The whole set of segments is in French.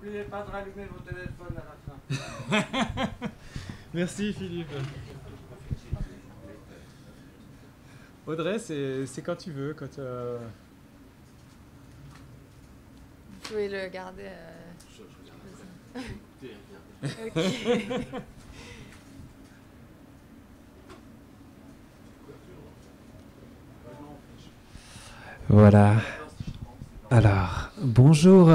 N'oubliez pas de rallumer vos téléphones à la fin. Merci Philippe. Audrey, c'est quand tu veux. Quand, Vous pouvez le garder. Ok. Voilà. Alors, bonjour.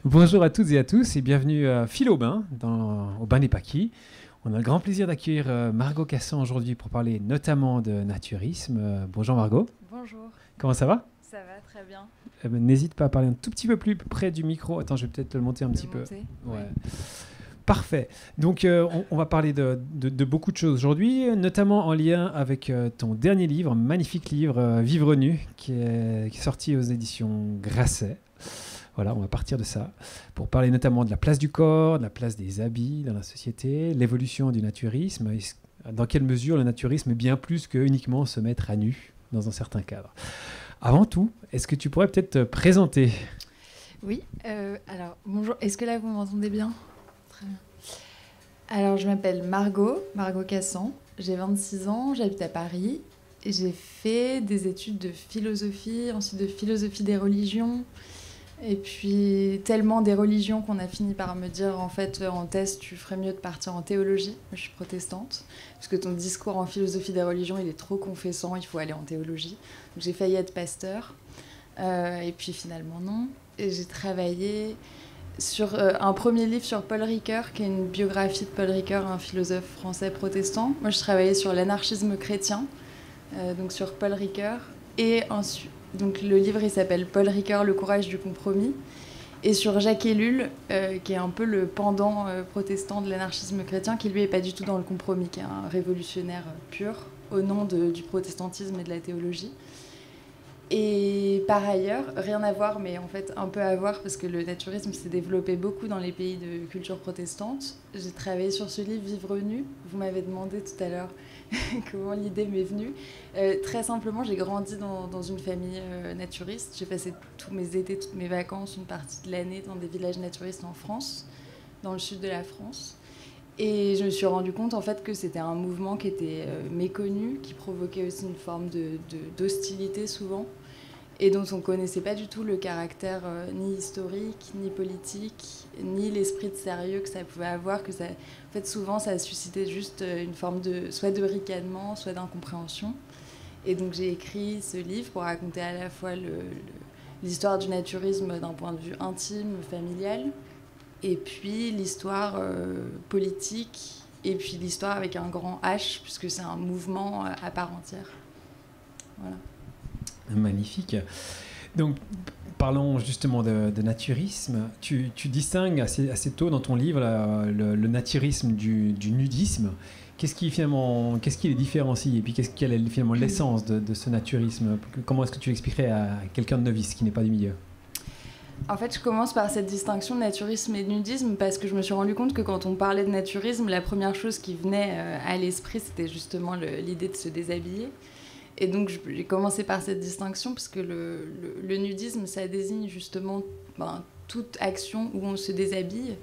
Bonjour à toutes et à tous et bienvenue à Phil au Bain, au Bain des Paquis. On a le grand plaisir d'accueillir Margot Cassan aujourd'hui pour parler notamment de naturisme. Bonjour Margot. Bonjour. Comment ça va? Ça va très bien. N'hésite pas à parler un tout petit peu plus près du micro. Attends, je vais peut-être le monter un petit peu. Ouais. Parfait. Donc, on va parler de beaucoup de choses aujourd'hui, notamment en lien avec ton dernier livre, magnifique livre, Vivre nu, qui est sorti aux éditions Grasset. Voilà, on va partir de ça pour parler notamment de la place du corps, de la place des habits dans la société, l'évolution du naturisme, dans quelle mesure le naturisme est bien plus que uniquement se mettre à nu dans un certain cadre. Avant tout, est-ce que tu pourrais peut-être te présenter? Oui, alors bonjour, est-ce que là vous m'entendez bien? Très bien. Alors je m'appelle Margot Cassan, j'ai 26 ans, j'habite à Paris, et j'ai fait des études de philosophie, ensuite de philosophie des religions, et puis tellement des religions qu'on a fini par me dire en fait en thèse tu ferais mieux de partir en théologie. Moi, je suis protestante, parce que ton discours en philosophie des religions il est trop confessant, il faut aller en théologie. Donc j'ai failli être pasteur, et puis finalement non. Et j'ai travaillé sur un premier livre sur Paul Ricoeur, qui est une biographie de Paul Ricoeur, un philosophe français protestant. Moi je travaillais sur l'anarchisme chrétien, donc sur Paul Ricoeur, et ensuite donc le livre il s'appelle Paul Ricoeur, le courage du compromis, et sur Jacques Ellul, qui est un peu le pendant protestant de l'anarchisme chrétien, qui lui est pas du tout dans le compromis, qui est un révolutionnaire pur au nom du protestantisme et de la théologie. Et par ailleurs, rien à voir, mais en fait un peu à voir, parce que le naturisme s'est développé beaucoup dans les pays de culture protestante. J'ai travaillé sur ce livre Vivre nu. Vous m'avez demandé tout à l'heure comment l'idée m'est venue. Très simplement, j'ai grandi dans une famille naturiste. J'ai passé tous mes étés, toutes mes vacances, une partie de l'année dans des villages naturistes en France, dans le sud de la France. Et je me suis rendu compte en fait que c'était un mouvement qui était méconnu, qui provoquait aussi une forme d'hostilité souvent, et dont on ne connaissait pas du tout le caractère ni historique, ni politique, ni l'esprit de sérieux que ça pouvait avoir. En fait, souvent, ça suscitait juste une forme soit de ricanement, soit d'incompréhension. Et donc, j'ai écrit ce livre pour raconter à la fois l'histoire du naturisme d'un point de vue intime, familial, et puis l'histoire politique, et puis l'histoire avec un grand H, puisque c'est un mouvement à part entière. Voilà. Magnifique. Donc, parlons justement de naturisme. Tu distingues assez tôt dans ton livre le naturisme du nudisme. Qu'est-ce qui les différencie? Et puis, quelle est finalement l'essence de ce naturisme? Comment est-ce que tu l'expliquerais à quelqu'un de novice qui n'est pas du milieu? En fait, je commence par cette distinction de naturisme et de nudisme parce que je me suis rendu compte que quand on parlait de naturisme, la première chose qui venait à l'esprit, c'était justement l'idée de se déshabiller. Et donc, j'ai commencé par cette distinction parce que le nudisme, ça désigne justement toute action où on se déshabille,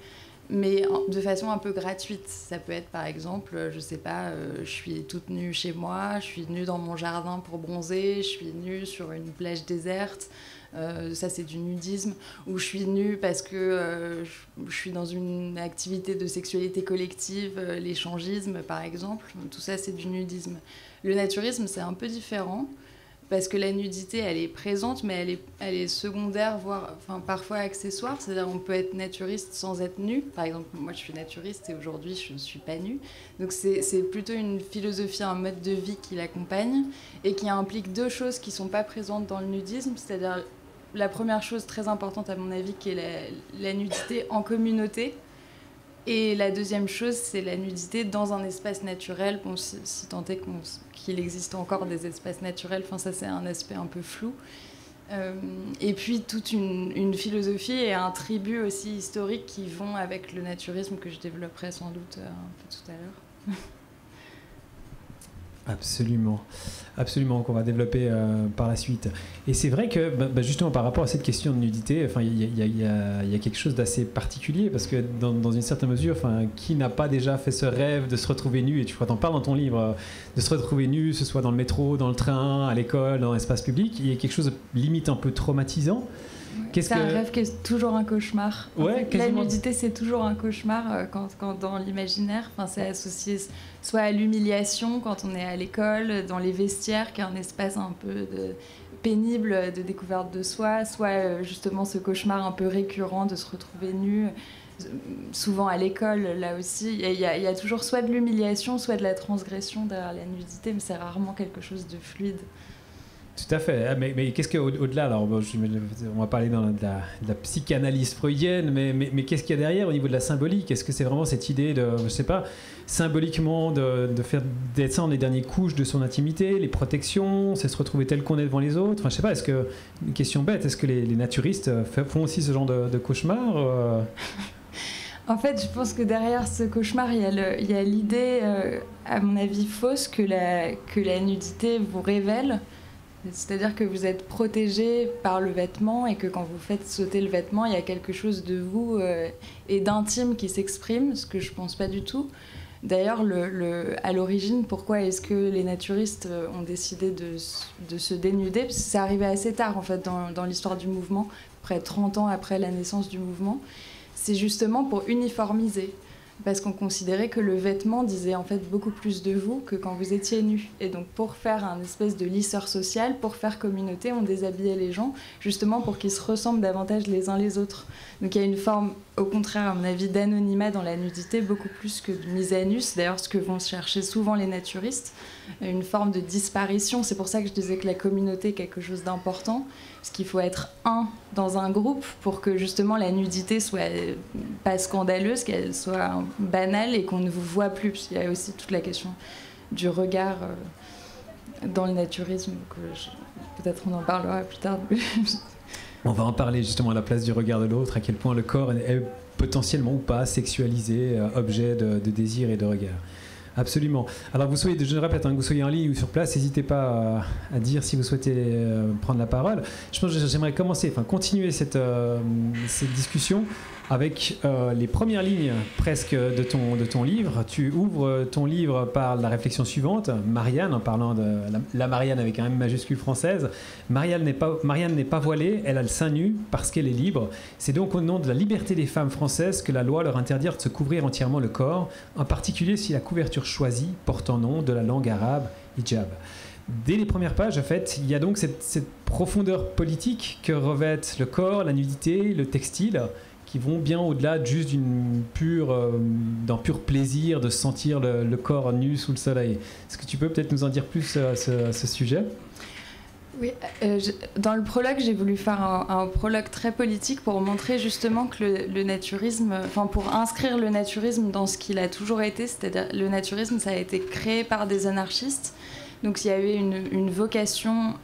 mais de façon un peu gratuite. Ça peut être, par exemple, je sais pas, je suis toute nue chez moi, je suis nue dans mon jardin pour bronzer, je suis nue sur une plage déserte. Ça c'est du nudisme, ou je suis nue parce que je suis dans une activité de sexualité collective, l'échangisme par exemple, tout ça c'est du nudisme. Le naturisme c'est un peu différent parce que la nudité elle est présente mais elle est secondaire, voire parfois accessoire, c'est-à-dire on peut être naturiste sans être nu. Par exemple moi je suis naturiste et aujourd'hui je ne suis pas nue, donc c'est plutôt une philosophie, un mode de vie qui l'accompagne et qui implique deux choses qui ne sont pas présentes dans le nudisme, c'est-à-dire la première chose très importante à mon avis qui est la nudité en communauté, et la deuxième chose c'est la nudité dans un espace naturel, bon, si tant est qu'il existe encore des espaces naturels, ça c'est un aspect un peu flou, et puis toute une philosophie et un tribut aussi historique qui vont avec le naturisme que je développerai sans doute un peu tout à l'heure. Absolument, absolument, qu'on va développer par la suite. Et c'est vrai que justement par rapport à cette question de nudité, il y a quelque chose d'assez particulier, parce que dans une certaine mesure, qui n'a pas déjà fait ce rêve de se retrouver nu, et tu t'en parles dans ton livre, de se retrouver nu, que ce soit dans le métro, dans le train, à l'école, dans l'espace public, il y a quelque chose de limite un peu traumatisant. C'est un rêve qui est toujours un cauchemar. Ouais, la nudité, c'est toujours un cauchemar quand dans l'imaginaire. C'est associé soit à l'humiliation quand on est à l'école, dans les vestiaires, qui est un espace un peu pénible de découverte de soi, soit justement ce cauchemar un peu récurrent de se retrouver nu. Souvent à l'école, là aussi, il y a toujours soit de l'humiliation, soit de la transgression derrière la nudité, mais c'est rarement quelque chose de fluide. Tout à fait. Mais qu'est-ce qu'au-delà, alors on va parler de la psychanalyse freudienne, mais qu'est-ce qu'il y a derrière au niveau de la symbolique? Est-ce que c'est vraiment cette idée de, je sais pas, symboliquement de faire d'être ça en les dernières couches de son intimité, les protections, c'est se retrouver tel qu'on est devant les autres? Je sais pas, est-ce que, une question bête, est-ce que les naturistes font aussi ce genre de cauchemar En fait, je pense que derrière ce cauchemar, il y a l'idée, à mon avis fausse, que la nudité vous révèle. C'est-à-dire que vous êtes protégé par le vêtement et que quand vous faites sauter le vêtement, il y a quelque chose de vous et d'intime qui s'exprime, ce que je ne pense pas du tout. D'ailleurs, à l'origine, pourquoi est-ce que les naturistes ont décidé de se dénuder? Parce que c'est arrivé assez tard en fait, dans l'histoire du mouvement, près de 30 ans après la naissance du mouvement. C'est justement pour uniformiser. Parce qu'on considérait que le vêtement disait en fait beaucoup plus de vous que quand vous étiez nu. Et donc pour faire un espèce de lisseur social, pour faire communauté, on déshabillait les gens, justement pour qu'ils se ressemblent davantage les uns les autres. Donc il y a une forme, au contraire à mon avis, d'anonymat dans la nudité, beaucoup plus que de mise à nu. C'est d'ailleurs ce que vont chercher souvent les naturistes, une forme de disparition. C'est pour ça que je disais que la communauté est quelque chose d'important, parce qu'il faut être un dans un groupe pour que justement la nudité soit pas scandaleuse, qu'elle soit banale et qu'on ne vous voit plus. Parce qu'il y a aussi toute la question du regard dans le naturisme, peut-être on en parlera plus tard. On va en parler justement à la place du regard de l'autre, à quel point le corps est potentiellement ou pas sexualisé, objet de désir et de regard. Absolument. Alors je répète, que vous soyez en ligne ou sur place, n'hésitez pas à dire si vous souhaitez prendre la parole. Je pense que j'aimerais continuer cette discussion avec les premières lignes presque de ton livre. Tu ouvres ton livre par la réflexion suivante. Marianne, en parlant de la Marianne avec un M majuscule française. Marianne n'est pas voilée, elle a le sein nu parce qu'elle est libre. C'est donc au nom de la liberté des femmes françaises que la loi leur interdire de se couvrir entièrement le corps, en particulier si la couverture choisie porte en nom de la langue arabe, hijab. Dès les premières pages, en fait, il y a donc cette profondeur politique que revêtent le corps, la nudité, le textile, qui vont bien au-delà juste d'un pur plaisir de sentir le corps nu sous le soleil. Est-ce que tu peux peut-être nous en dire plus à ce sujet ? Oui, dans le prologue, j'ai voulu faire un prologue très politique pour montrer justement que le naturisme, pour inscrire le naturisme dans ce qu'il a toujours été, c'est-à-dire le naturisme, ça a été créé par des anarchistes, donc il y avait une vocation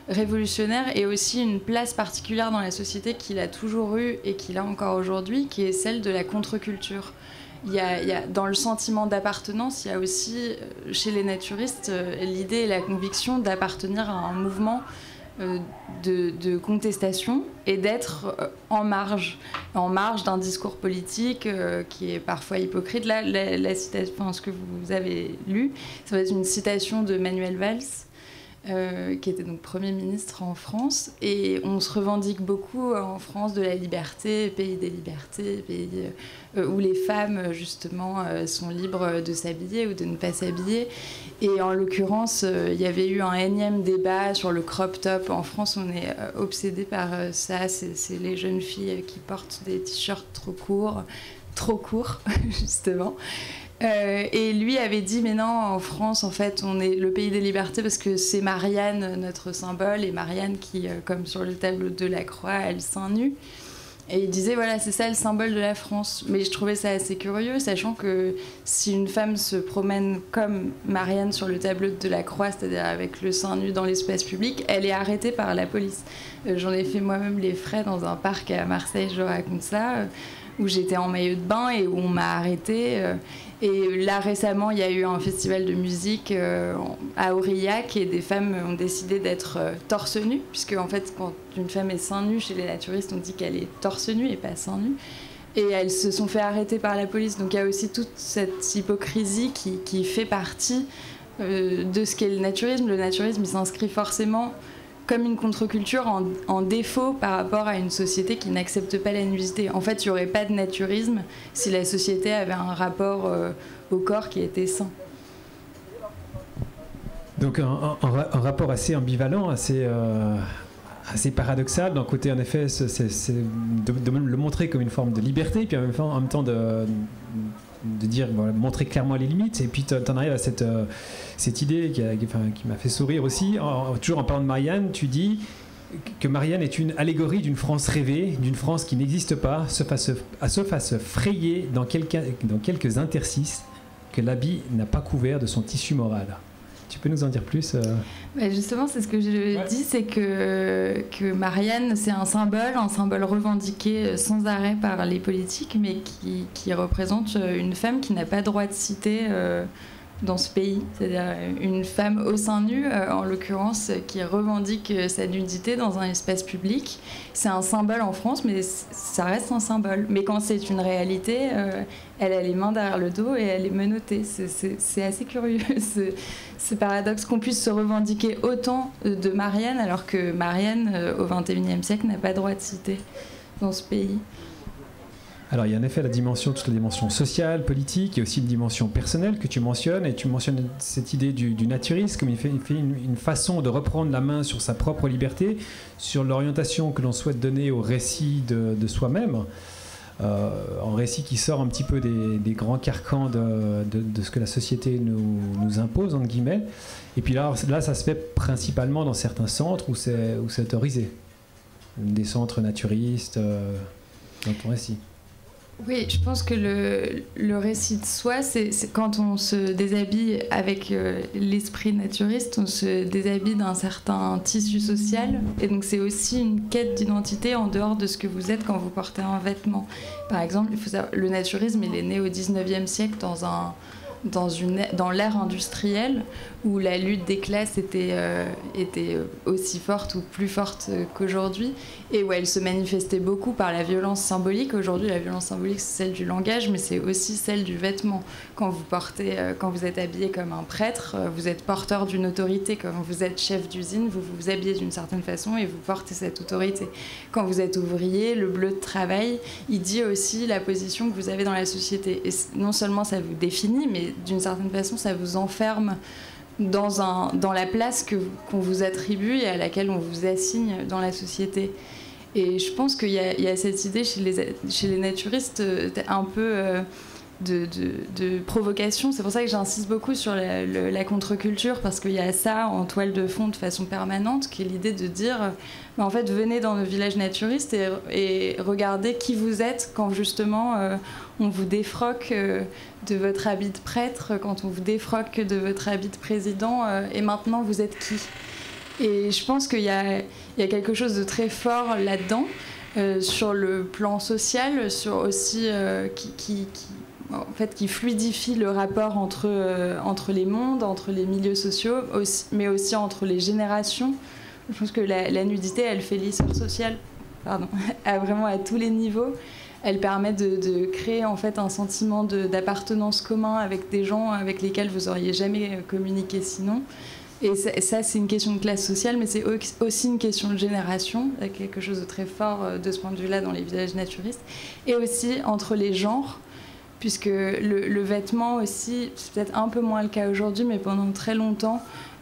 révolutionnaire et aussi une place particulière dans la société qu'il a toujours eue et qu'il a encore aujourd'hui, qui est celle de la contre-culture. Il y a, dans le sentiment d'appartenance, il y a aussi, chez les naturistes, l'idée et la conviction d'appartenir à un mouvement de contestation et d'être en marge d'un discours politique qui est parfois hypocrite. Là, la citation, ce que vous avez lu, ça va être une citation de Manuel Valls, qui était donc Premier ministre en France, et on se revendique beaucoup en France de la liberté, pays des libertés, pays où les femmes justement sont libres de s'habiller ou de ne pas s'habiller. Et en l'occurrence, il y avait eu un énième débat sur le crop top. En France, on est obsédé par ça, c'est les jeunes filles qui portent des t-shirts trop courts justement. Et lui avait dit mais non, en France en fait on est le pays des libertés parce que c'est Marianne notre symbole, et Marianne qui comme sur le tableau de la croix a le sein nu, et il disait voilà c'est ça le symbole de la France. Mais je trouvais ça assez curieux, sachant que si une femme se promène comme Marianne sur le tableau de la croix, c'est-à-dire avec le sein nu dans l'espace public, elle est arrêtée par la police. J'en ai fait moi-même les frais dans un parc à Marseille, je raconte ça. où j'étais en maillot de bain et où on m'a arrêtée. Et là, récemment, il y a eu un festival de musique à Aurillac et des femmes ont décidé d'être torse nu, puisque en fait, quand une femme est seins nus, chez les naturistes, on dit qu'elle est torse nu et pas seins nus. Et elles se sont fait arrêter par la police. Donc il y a aussi toute cette hypocrisie qui fait partie de ce qu'est le naturisme. Le naturisme, il s'inscrit forcément comme une contre-culture en défaut par rapport à une société qui n'accepte pas la nudité. En fait, il n'y aurait pas de naturisme si la société avait un rapport au corps qui était sain. Donc un rapport assez ambivalent, assez paradoxal. D'un côté, en effet, c'est de le montrer comme une forme de liberté, puis en même temps de dire, voilà, montrer clairement les limites. Et puis tu en arrives à cette idée qui m'a fait sourire aussi. Toujours en parlant de Marianne, tu dis que Marianne est une allégorie d'une France rêvée, d'une France qui n'existe pas, sauf à se frayer dans quelques interstices que l'habit n'a pas couvert de son tissu moral. Tu peux nous en dire plus Justement, c'est ce que je dis, c'est que Marianne, c'est un symbole revendiqué sans arrêt par les politiques, mais qui représente une femme qui n'a pas droit de citer dans ce pays. C'est-à-dire une femme au sein nu, en l'occurrence, qui revendique sa nudité dans un espace public. C'est un symbole en France, mais ça reste un symbole. Mais quand c'est une réalité, elle a les mains derrière le dos et elle est menottée. C'est assez curieux, ce paradoxe qu'on puisse se revendiquer autant de Marianne, alors que Marianne, au XXIe siècle, n'a pas droit de citer dans ce pays. Alors il y a en effet toute la dimension sociale, politique, et aussi une dimension personnelle que tu mentionnes, et tu mentionnes cette idée du naturisme comme une façon de reprendre la main sur sa propre liberté, sur l'orientation que l'on souhaite donner au récit de soi-même, un récit qui sort un petit peu des grands carcans de ce que la société nous impose, entre guillemets. Et puis là, ça se fait principalement dans certains centres où c'est autorisé, des centres naturistes dans ton récit. Oui, je pense que le récit de soi, c'est quand on se déshabille avec l'esprit naturiste, on se déshabille d'un certain tissu social. Et donc c'est aussi une quête d'identité en dehors de ce que vous êtes quand vous portez un vêtement. Par exemple, il faut savoir, le naturisme, il est né au XIXe siècle dans l'ère industrielle où la lutte des classes était aussi forte ou plus forte qu'aujourd'hui, et où elle se manifestait beaucoup par la violence symbolique. Aujourd'hui, la violence symbolique, c'est celle du langage, mais c'est aussi celle du vêtement. Quand vous êtes habillé comme un prêtre, vous êtes porteur d'une autorité. Quand vous êtes chef d'usine, vous vous habillez d'une certaine façon et vous portez cette autorité. Quand vous êtes ouvrier, le bleu de travail, il dit aussi la position que vous avez dans la société. Et non seulement ça vous définit, mais d'une certaine façon, ça vous enferme dans la place qu'on vous attribue et à laquelle on vous assigne dans la société. Et je pense qu'il y a cette idée chez les naturistes un peu de provocation. C'est pour ça que j'insiste beaucoup sur la contre-culture, parce qu'il y a ça en toile de fond de façon permanente, qui est l'idée de dire en fait, venez dans nos villages naturistes et regardez qui vous êtes quand justement on vous défroque de votre habit de prêtre, quand on vous défroque de votre habit de président, et maintenant vous êtes qui? Et je pense qu'il y a quelque chose de très fort là-dedans, sur le plan social, sur aussi qui fluidifie le rapport entre les mondes, entre les milieux sociaux, mais aussi entre les générations. Je pense que la nudité, elle fait l'essor social, vraiment à tous les niveaux. Elle permet de créer en fait un sentiment d'appartenance commun avec des gens avec lesquels vous n'auriez jamais communiqué sinon. Et ça, c'est une question de classe sociale, mais c'est aussi une question de génération. Il y a quelque chose de très fort de ce point de vue-là dans les villages naturistes. Et aussi entre les genres, puisque le vêtement aussi, c'est peut-être un peu moins le cas aujourd'hui, mais pendant très longtemps,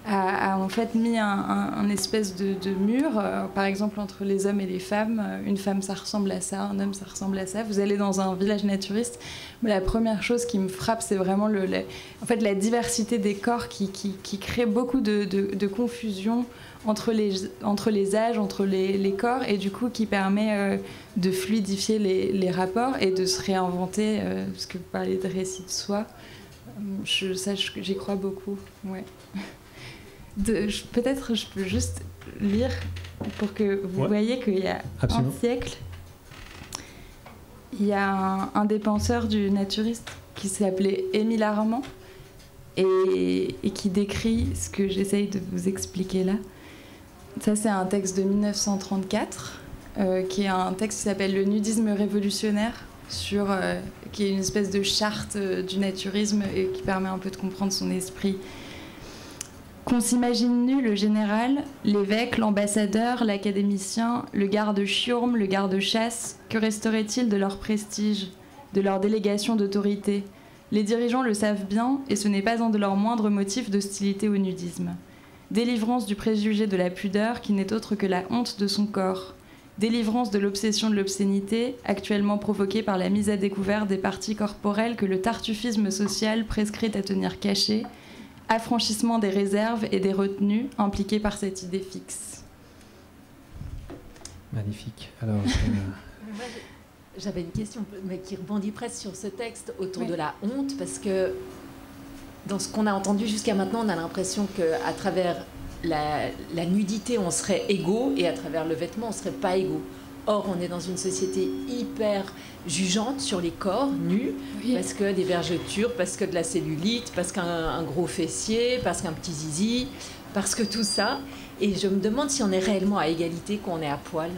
a en fait mis un espèce de mur, par exemple entre les hommes et les femmes. Une femme, ça ressemble à ça, un homme, ça ressemble à ça. Vous allez dans un village naturiste, mais la première chose qui me frappe, c'est vraiment en fait, la diversité des corps qui crée beaucoup de confusion entre les âges, entre les corps, et du coup qui permet de fluidifier les rapports et de se réinventer, parce que vous parlez de récit de soi, j'y crois beaucoup. Ouais. Peut-être je peux juste lire pour que vous voyez qu'il y a un siècle, Il y a un des penseurs du naturiste qui s'appelait Émile Armand et qui décrit ce que j'essaye de vous expliquer là. Ça, c'est un texte de 1934, qui est un texte qui s'appelle « Le nudisme révolutionnaire », qui est une espèce de charte du naturisme et qui permet un peu de comprendre son esprit. Qu'on s'imagine nu le général, l'évêque, l'ambassadeur, l'académicien, le garde-chiourme, le garde-chasse, que resterait-il de leur prestige, de leur délégation d'autorité? Les dirigeants le savent bien et ce n'est pas un de leurs moindres motifs d'hostilité au nudisme. Délivrance du préjugé de la pudeur qui n'est autre que la honte de son corps. Délivrance de l'obsession de l'obscénité, actuellement provoquée par la mise à découvert des parties corporelles que le tartuffisme social prescrit à tenir cachées. Affranchissement des réserves et des retenues impliquées par cette idée fixe. Magnifique. Alors, j'avais une question, mais qui rebondit presque sur ce texte autour de la honte, parce que dans ce qu'on a entendu jusqu'à maintenant, on a l'impression qu'à travers la nudité, on serait égaux, et à travers le vêtement, on ne serait pas égaux. Or, on est dans une société hyper jugeante sur les corps nus, parce que des vergetures, parce que de la cellulite, parce qu'un gros fessier, parce qu'un petit zizi, parce que tout ça. Et je me demande si on est réellement à égalité quand on est à poil,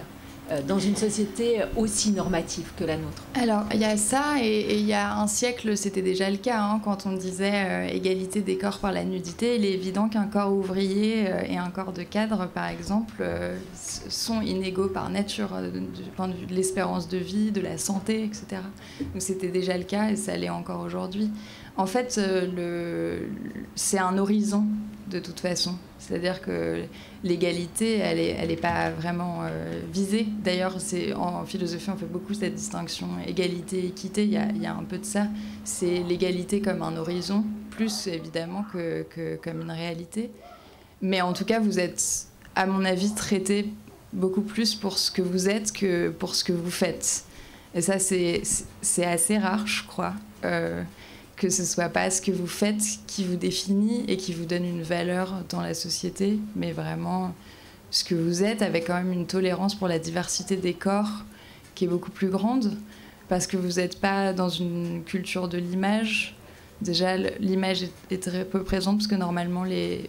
dans une société aussi normative que la nôtre. Alors, il y a ça, et il y a un siècle, c'était déjà le cas, hein, quand on disait égalité des corps par la nudité. Il est évident qu'un corps ouvrier et un corps de cadre, par exemple, sont inégaux par nature, du point de vue de l'espérance de vie, de la santé, etc. Donc c'était déjà le cas, et ça l'est encore aujourd'hui. En fait, c'est un horizon, de toute façon. C'est-à-dire que l'égalité, elle n'est pas vraiment visée. D'ailleurs, en philosophie, on fait beaucoup cette distinction égalité, équité. Il y a un peu de ça. C'est l'égalité comme un horizon, plus évidemment que comme une réalité. Mais en tout cas, vous êtes, à mon avis, traité beaucoup plus pour ce que vous êtes que pour ce que vous faites. Et ça, c'est assez rare, je crois. Que ce ne soit pas ce que vous faites qui vous définit et qui vous donne une valeur dans la société, mais vraiment ce que vous êtes, avec quand même une tolérance pour la diversité des corps qui est beaucoup plus grande, parce que vous n'êtes pas dans une culture de l'image. Déjà, l'image est très peu présente, parce que normalement,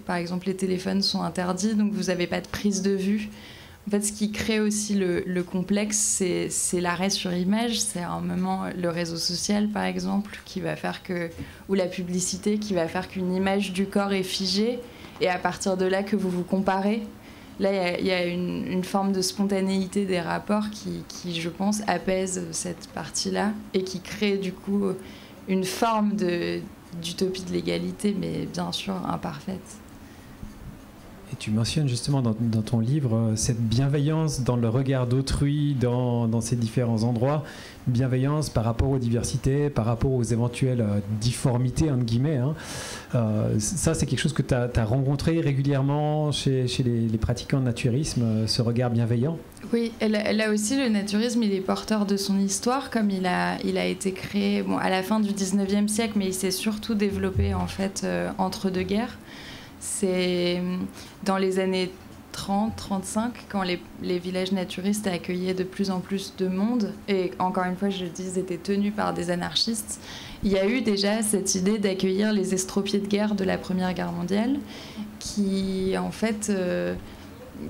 par exemple, les téléphones sont interdits, donc vous n'avez pas de prise de vue. En fait, ce qui crée aussi le complexe, c'est l'arrêt sur image. C'est un moment, le réseau social, par exemple, qui va faire ou la publicité, qui va faire qu'une image du corps est figée, et à partir de là que vous vous comparez. Là, il y a une forme de spontanéité des rapports qui, je pense, apaise cette partie-là, et qui crée, du coup, une forme d'utopie de l'égalité, mais bien sûr imparfaite. Et tu mentionnes justement dans ton livre cette bienveillance dans le regard d'autrui, dans ces différents endroits, bienveillance par rapport aux diversités, par rapport aux éventuelles difformités, entre guillemets. Hein. Ça, c'est quelque chose que tu as rencontré régulièrement chez les pratiquants de naturisme, ce regard bienveillant? Oui, là aussi, le naturisme, il est porteur de son histoire, comme il a été créé à la fin du 19e siècle, mais il s'est surtout développé en fait, entre deux guerres. C'est dans les années 30-35, quand les villages naturistes accueillaient de plus en plus de monde, et encore une fois, je le dis, ils étaient tenus par des anarchistes, il y a eu déjà cette idée d'accueillir les estropiés de guerre de la Première Guerre mondiale, qui en fait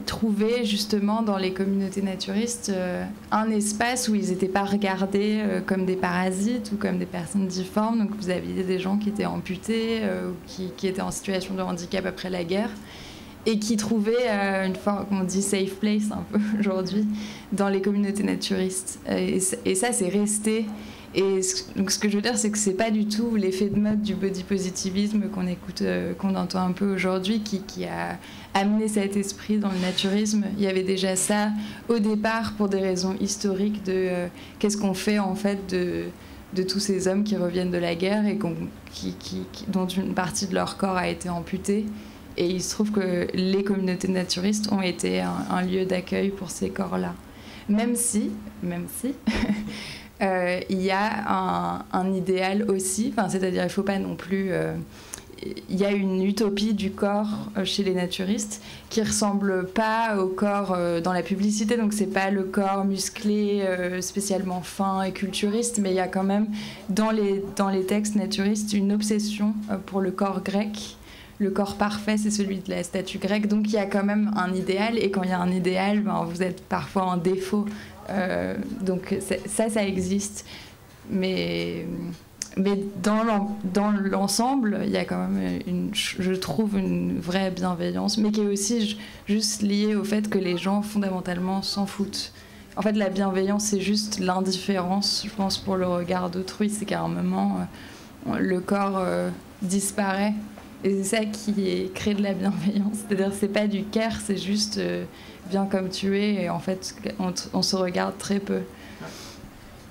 trouvaient justement dans les communautés naturistes un espace où ils n'étaient pas regardés comme des parasites ou comme des personnes difformes. Donc vous aviez des gens qui étaient amputés, qui étaient en situation de handicap après la guerre, et qui trouvaient une forme, on dit safe place un peu aujourd'hui, dans les communautés naturistes. Et ça, c'est resté. Et donc ce que je veux dire, c'est que c'est pas du tout l'effet de mode du body positivisme qu'on entend un peu aujourd'hui, qui a amené cet esprit dans le naturisme. Il y avait déjà ça au départ pour des raisons historiques de qu'est-ce qu'on fait en fait de tous ces hommes qui reviennent de la guerre et dont une partie de leur corps a été amputée. Et il se trouve que les communautés naturistes ont été un lieu d'accueil pour ces corps-là. Même si il y a un idéal aussi, c'est-à-dire il ne faut pas non plus y a une utopie du corps chez les naturistes qui ressemble pas au corps dans la publicité, donc c'est pas le corps musclé spécialement fin et culturiste, mais il y a quand même dans les textes naturistes une obsession pour le corps grec. Le corps parfait, c'est celui de la statue grecque, donc il y a quand même un idéal, et quand il y a un idéal, vous êtes parfois en défaut, donc ça existe, mais dans l'ensemble, il y a quand même, je trouve, une vraie bienveillance, mais qui est aussi juste liée au fait que les gens, fondamentalement, s'en foutent. En fait, la bienveillance, c'est juste l'indifférence, je pense, pour le regard d'autrui. C'est qu'à un moment, le corps disparaît. Et c'est ça qui crée de la bienveillance. C'est-à-dire, c'est pas du care, c'est juste viens comme tu es. Et en fait, on se regarde très peu.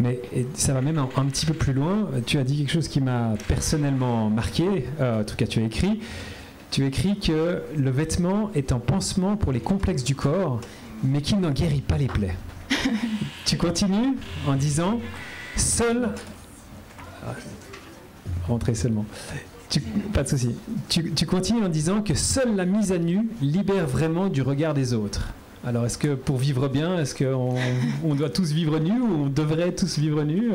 Mais ça va même un petit peu plus loin. Tu as dit quelque chose qui m'a personnellement marqué. En tout cas, tu as écrit que le vêtement est un pansement pour les complexes du corps, mais qu'il n'en guérit pas les plaies. Tu continues en disant seul. Rentrez seulement. Pas de souci. Tu continues en disant que seule la mise à nu libère vraiment du regard des autres. Alors, est-ce que pour vivre bien, est-ce qu'on doit tous vivre nus ou on devrait tous vivre nus ?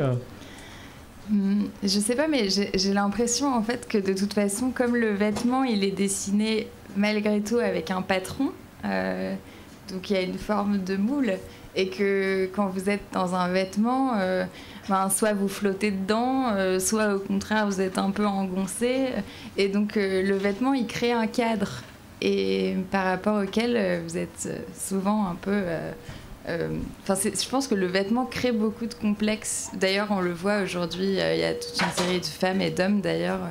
Je sais pas, mais j'ai l'impression en fait que de toute façon, comme le vêtement, il est dessiné malgré tout avec un patron, donc il y a une forme de moule, et que quand vous êtes dans un vêtement, soit vous flottez dedans, soit au contraire vous êtes un peu engoncé, et donc le vêtement il crée un cadre. Et par rapport auquel vous êtes souvent un peu... je pense que le vêtement crée beaucoup de complexes. D'ailleurs, on le voit aujourd'hui, il y a toute une série de femmes et d'hommes d'ailleurs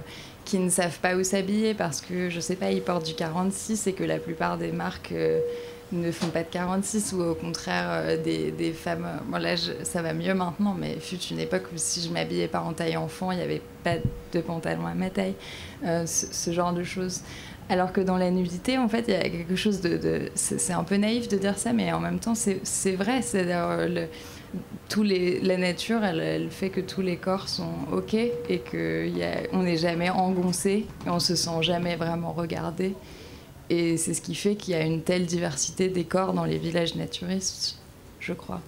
qui ne savent pas où s'habiller parce que, je sais pas, ils portent du 46 et que la plupart des marques ne font pas de 46 ou au contraire des femmes... Bon là, ça va mieux maintenant, mais fut une époque où si je m'habillais pas en taille enfant, il n'y avait pas de pantalon à ma taille, ce genre de choses. Alors que dans la nudité, en fait, il y a quelque chose c'est un peu naïf de dire ça, mais en même temps, c'est vrai. C'est-à-dire, la nature, elle fait que tous les corps sont OK et qu'on n'est jamais engoncé et on se sent jamais vraiment regardé. Et c'est ce qui fait qu'il y a une telle diversité des corps dans les villages naturistes, je crois.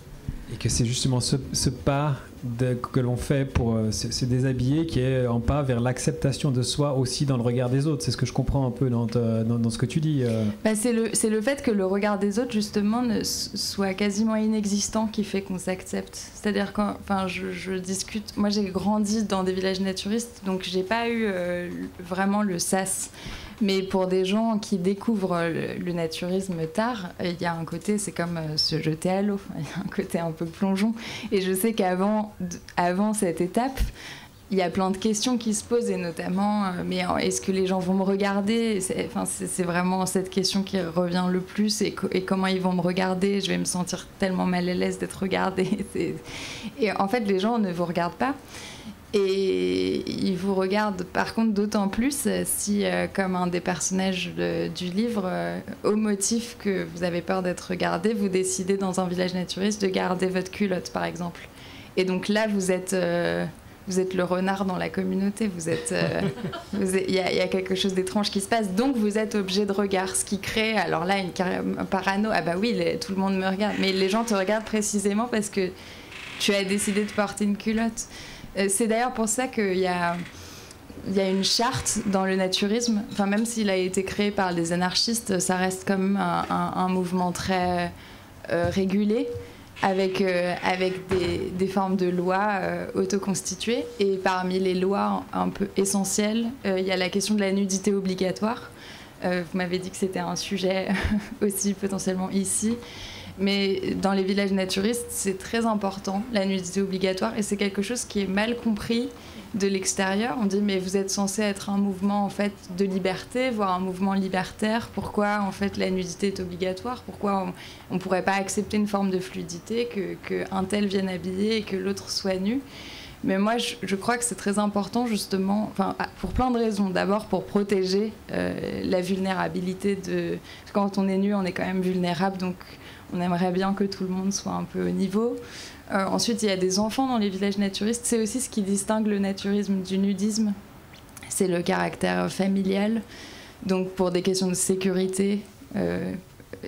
Et que c'est justement ce pas que l'on fait pour se déshabiller qui est un pas vers l'acceptation de soi aussi dans le regard des autres. C'est ce que je comprends un peu dans ce que tu dis. C'est le fait que le regard des autres, justement, soit quasiment inexistant qui fait qu'on s'accepte. C'est-à-dire quand je discute... Moi, j'ai grandi dans des villages naturistes, donc j'ai pas eu vraiment le sas. Mais pour des gens qui découvrent le naturisme tard, il y a un côté, c'est comme se jeter à l'eau, il y a un côté un peu plongeon. Et je sais qu'avant cette étape, il y a plein de questions qui se posent, et notamment, mais est-ce que les gens vont me regarder ? C'est vraiment cette question qui revient le plus, et comment ils vont me regarder ? Je vais me sentir tellement mal à l'aise d'être regardée. Et en fait, les gens ne vous regardent pas. Et ils vous regardent par contre d'autant plus si, comme un des personnages du livre, au motif que vous avez peur d'être regardé, vous décidez dans un village naturiste de garder votre culotte par exemple. Et donc là vous êtes le renard dans la communauté, il y a quelque chose d'étrange qui se passe, donc vous êtes objet de regard, ce qui crée alors là un parano, ah bah oui tout le monde me regarde, mais les gens te regardent précisément parce que tu as décidé de porter une culotte. C'est d'ailleurs pour ça qu'il y a une charte dans le naturisme. Enfin, même s'il a été créé par des anarchistes, ça reste quand même un mouvement très régulé, avec des formes de lois autoconstituées. Et parmi les lois un peu essentielles, il y a la question de la nudité obligatoire. Vous m'avez dit que c'était un sujet aussi potentiellement ici. Mais dans les villages naturistes, c'est très important, la nudité obligatoire, et c'est quelque chose qui est mal compris de l'extérieur. On dit, mais vous êtes censé être un mouvement en fait, de liberté, voire un mouvement libertaire. Pourquoi en fait, la nudité est obligatoire ? Pourquoi on ne pourrait pas accepter une forme de fluidité, qu'un tel vienne habillé et que l'autre soit nu ? Mais moi, je crois que c'est très important, justement, pour plein de raisons. D'abord, pour protéger la vulnérabilité de... Quand on est nu, on est quand même vulnérable, donc on aimerait bien que tout le monde soit un peu au niveau. Ensuite, il y a des enfants dans les villages naturistes. C'est aussi ce qui distingue le naturisme du nudisme. c'est le caractère familial. Donc pour des questions de sécurité,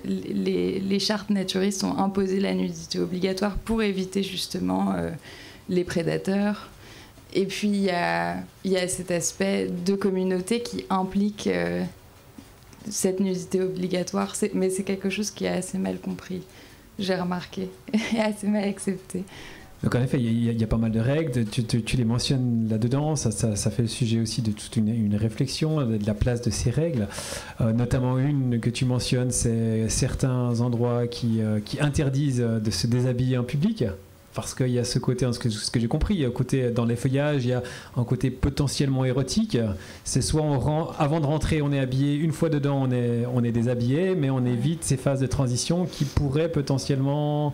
les chartes naturistes ont imposé la nudité obligatoire pour éviter justement les prédateurs. Et puis il y a cet aspect de communauté qui implique cette nudité obligatoire, mais c'est quelque chose qui est assez mal compris, j'ai remarqué, et assez mal accepté. Donc en effet, il y a pas mal de règles, tu les mentionnes là-dedans, ça fait le sujet aussi de toute une réflexion de la place de ces règles, notamment une que tu mentionnes, c'est certains endroits qui interdisent de se déshabiller en public. Parce qu'il y a ce côté, ce que j'ai compris, il y a un côté dans les feuillages, il y a un côté potentiellement érotique. C'est soit avant de rentrer, on est habillé, une fois dedans, on est déshabillé, mais on évite ces phases de transition qui pourraient potentiellement,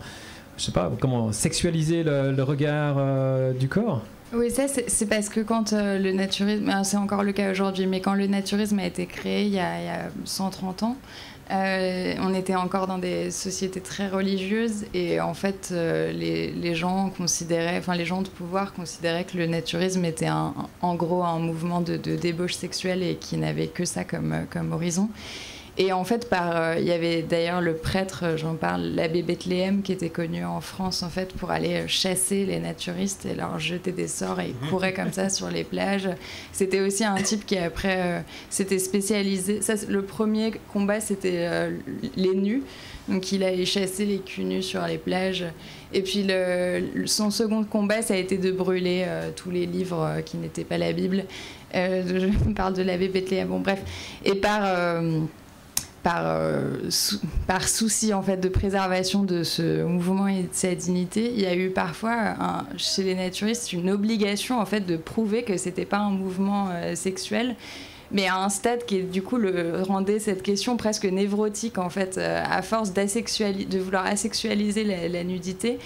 je sais pas, comment sexualiser le regard du corps. Oui, ça c'est parce que quand le naturisme, c'est encore le cas aujourd'hui, mais quand le naturisme a été créé il y a 130 ans, on était encore dans des sociétés très religieuses et en fait les gens considéraient, enfin les gens de pouvoir considéraient que le naturisme était en gros un mouvement de débauche sexuelle et qui n'avait que ça comme horizon. Et en fait, il y avait d'ailleurs le prêtre, j'en parle, l'abbé Bethléem, qui était connu en France en fait pour aller chasser les naturistes et leur jeter des sorts, et il courait comme ça sur les plages. C'était aussi un type qui après s'était spécialisé. Ça, le premier combat, c'était les nus. Donc il allait chasser les culs nus sur les plages. Et puis son second combat, ça a été de brûler tous les livres qui n'étaient pas la Bible. Je parle de l'abbé Bethléem. Bon bref. Et par souci en fait de préservation de ce mouvement et de sa dignité, il y a eu parfois chez les naturistes une obligation en fait de prouver que c'était pas un mouvement sexuel, mais à un stade qui du coup le rendait cette question presque névrotique en fait, à force de vouloir asexualiser la nudité.